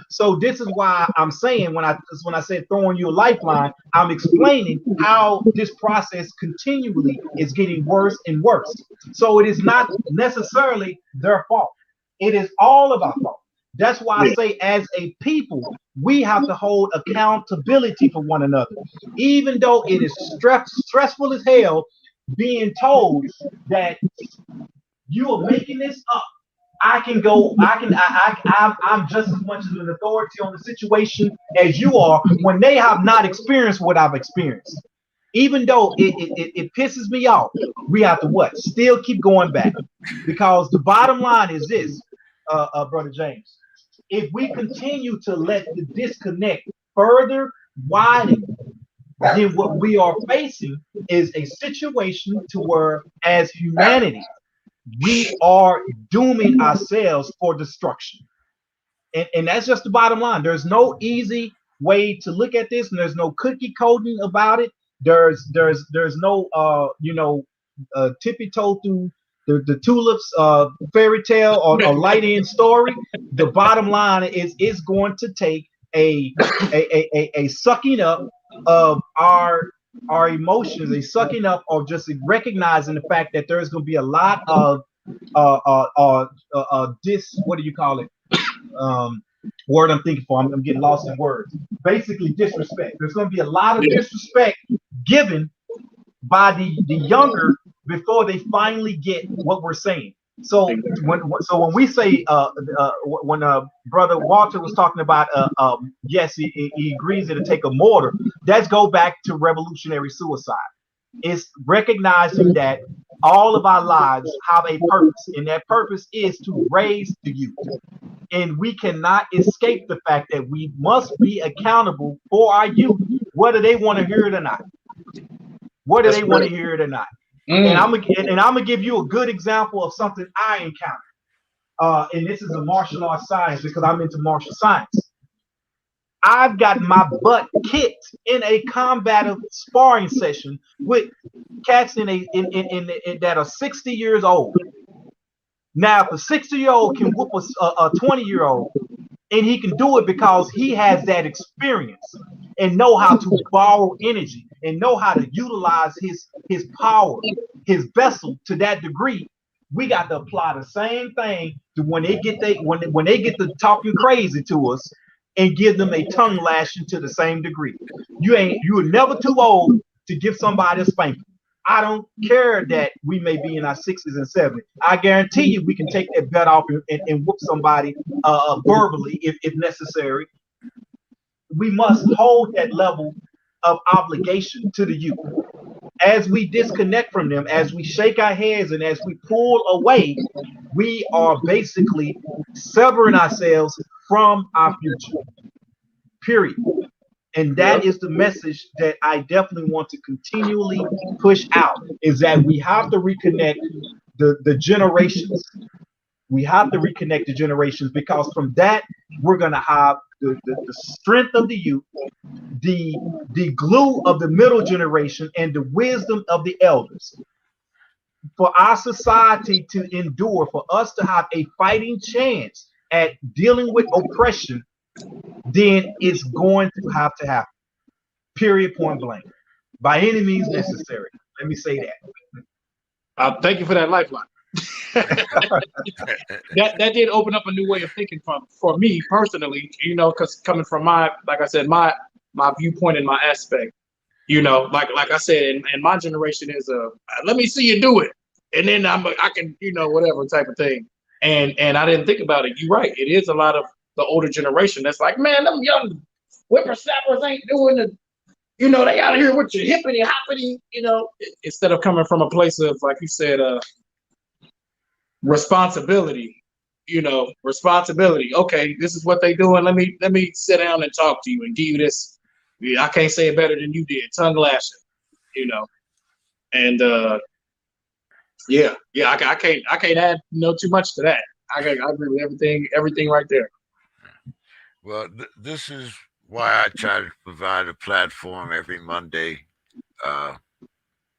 So this is why I'm saying when I said throwing you a lifeline, I'm explaining how this process continually is getting worse and worse. So it is not necessarily their fault. It is all of our fault. That's why I say as a people, we have to hold accountability for one another. Even though it is stressful as hell being told that you are making this up. I'm just as much as an authority on the situation as you are when they have not experienced what I've experienced. Even though it pisses me off, we have to what? Still keep going back. Because the bottom line is this, Brother James. If we continue to let the disconnect further widen, then what we are facing is a situation to where as humanity, we are dooming ourselves for destruction. And that's just the bottom line. There's no easy way to look at this, and there's no cookie coding about it. There's no tippy toe through the tulips fairy tale or light in story. The bottom line is it's going to take a sucking up of our emotions, a sucking up of just recognizing the fact that there's going to be a lot of what do you call it? Word I'm thinking for. I'm getting lost in words. Basically, disrespect. There's going to be a lot of disrespect given by the younger before they finally get what we're saying. So when we say when Brother Walter was talking about yes, he agrees it'll take a mortar. That's go back to revolutionary suicide. It's recognizing that all of our lives have a purpose, and that purpose is to raise the youth. And we cannot escape the fact that we must be accountable for our youth, whether they want to hear it or not. Whether That's they want to great. hear it or not. Mm. And I'm gonna give you a good example of something I encountered. And this is a martial arts science because I'm into martial science. I've got my butt kicked in a combative sparring session with cats that are 60 years old. Now, if a 60-year-old can whoop a 20-year-old, and he can do it because he has that experience and know how to borrow energy and know how to utilize his power, his vessel to that degree, we got to apply the same thing to when they get to talking crazy to us and give them a tongue lashing to the same degree. You are never too old to give somebody a spanking. I don't care that we may be in our 60s and 70s. I guarantee you we can take that belt off and whoop somebody verbally if necessary. We must hold that level of obligation to the youth. As we disconnect from them, as we shake our heads and as we pull away, we are basically severing ourselves from our future. Period. And that is the message that I definitely want to continually push out, is that we have to reconnect the generations. We have to reconnect the generations, because from that, we're going to have the strength of the youth, the glue of the middle generation, and the wisdom of the elders. For our society to endure, for us to have a fighting chance at dealing with oppression, then it's going to happen. Period, point blank. By any means necessary. Let me say that. Thank you for that lifeline. that did open up a new way of thinking for me personally, because coming from like I said, my viewpoint and my aspect, like I said, and my generation is let me see you do it, and then I can whatever type of thing, and I didn't think about it. You're right. It is a lot of the older generation that's like, man, them young whippersnappers ain't doing the. They out here with your hippity hoppity, instead of coming from a place of, like you said, responsibility, responsibility. Okay, this is what they doing. Let me sit down and talk to you and give you this. I can't say it better than you did. Tongue lashing, and I can't add too much to that. I agree with everything right there. Well, this is why I try to provide a platform every Monday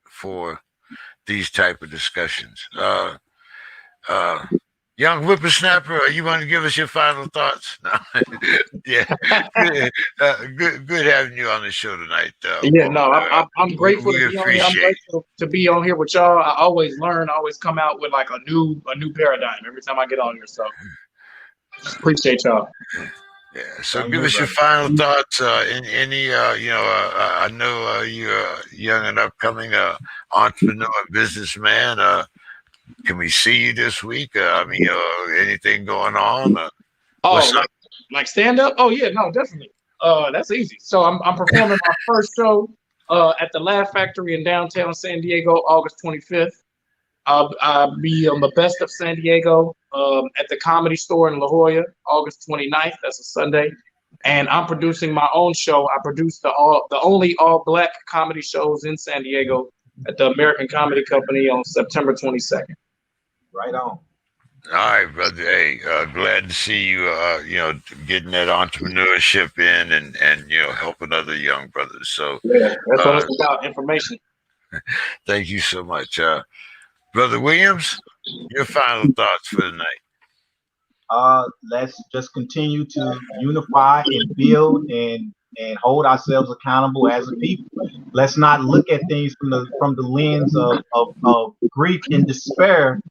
for these type of discussions. Young whippersnapper, you want to give us your final thoughts? No. Yeah, good having you on the show tonight. I'm grateful to be on here. I'm grateful to be on here with y'all. I always learn, always come out with like a new paradigm every time I get on here. So appreciate y'all. Yeah, so give us your final thoughts. I know you're a young and upcoming entrepreneur, businessman. Can we see you this week? Anything going on? Like stand up? Oh yeah, no, definitely. That's easy. So I'm performing my first show at the Laugh Factory in downtown San Diego, August 25th. I'll be on the Best of San Diego at the Comedy Store in La Jolla, August 29th. That's a Sunday. And I'm producing my own show. I produce the only all-black comedy shows in San Diego at the American Comedy Company on September 22nd. Right on. All right, brother. Hey, glad to see you, getting that entrepreneurship in and helping other young brothers. So yeah, that's what it's about, information. Thank you so much. Brother Williams, your final thoughts for the night. Let's just continue to unify and build and hold ourselves accountable as a people. Let's not look at things from the lens of grief and despair,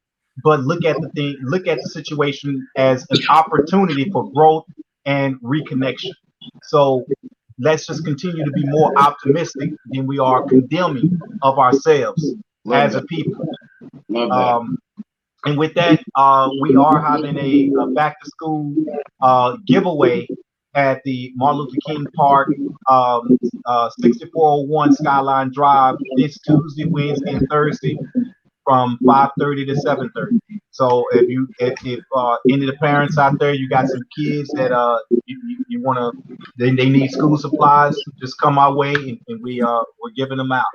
but look at the situation as an opportunity for growth and reconnection. So let's just continue to be more optimistic than we are condemning of ourselves as a people. And with that, we are having a back to school giveaway at the Martin Luther King Park, 6401 Skyline Drive, this Tuesday, Wednesday, and Thursday from 5:30 to 7:30. So if any of the parents out there, you got some kids that you want to, they need school supplies, just come our way, and we're giving them out.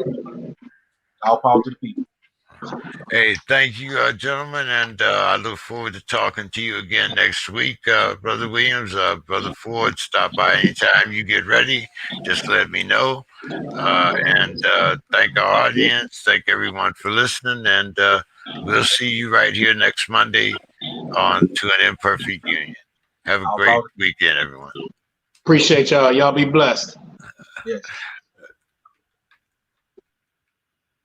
All power to the people. Hey, thank you, gentlemen, and I look forward to talking to you again next week. Brother Williams, Brother Ford, stop by anytime you get ready. Just let me know. And thank our audience. Thank everyone for listening. And we'll see you right here next Monday on To an Imperfect Union. Have a great weekend, everyone. Appreciate y'all. Y'all be blessed. Yes.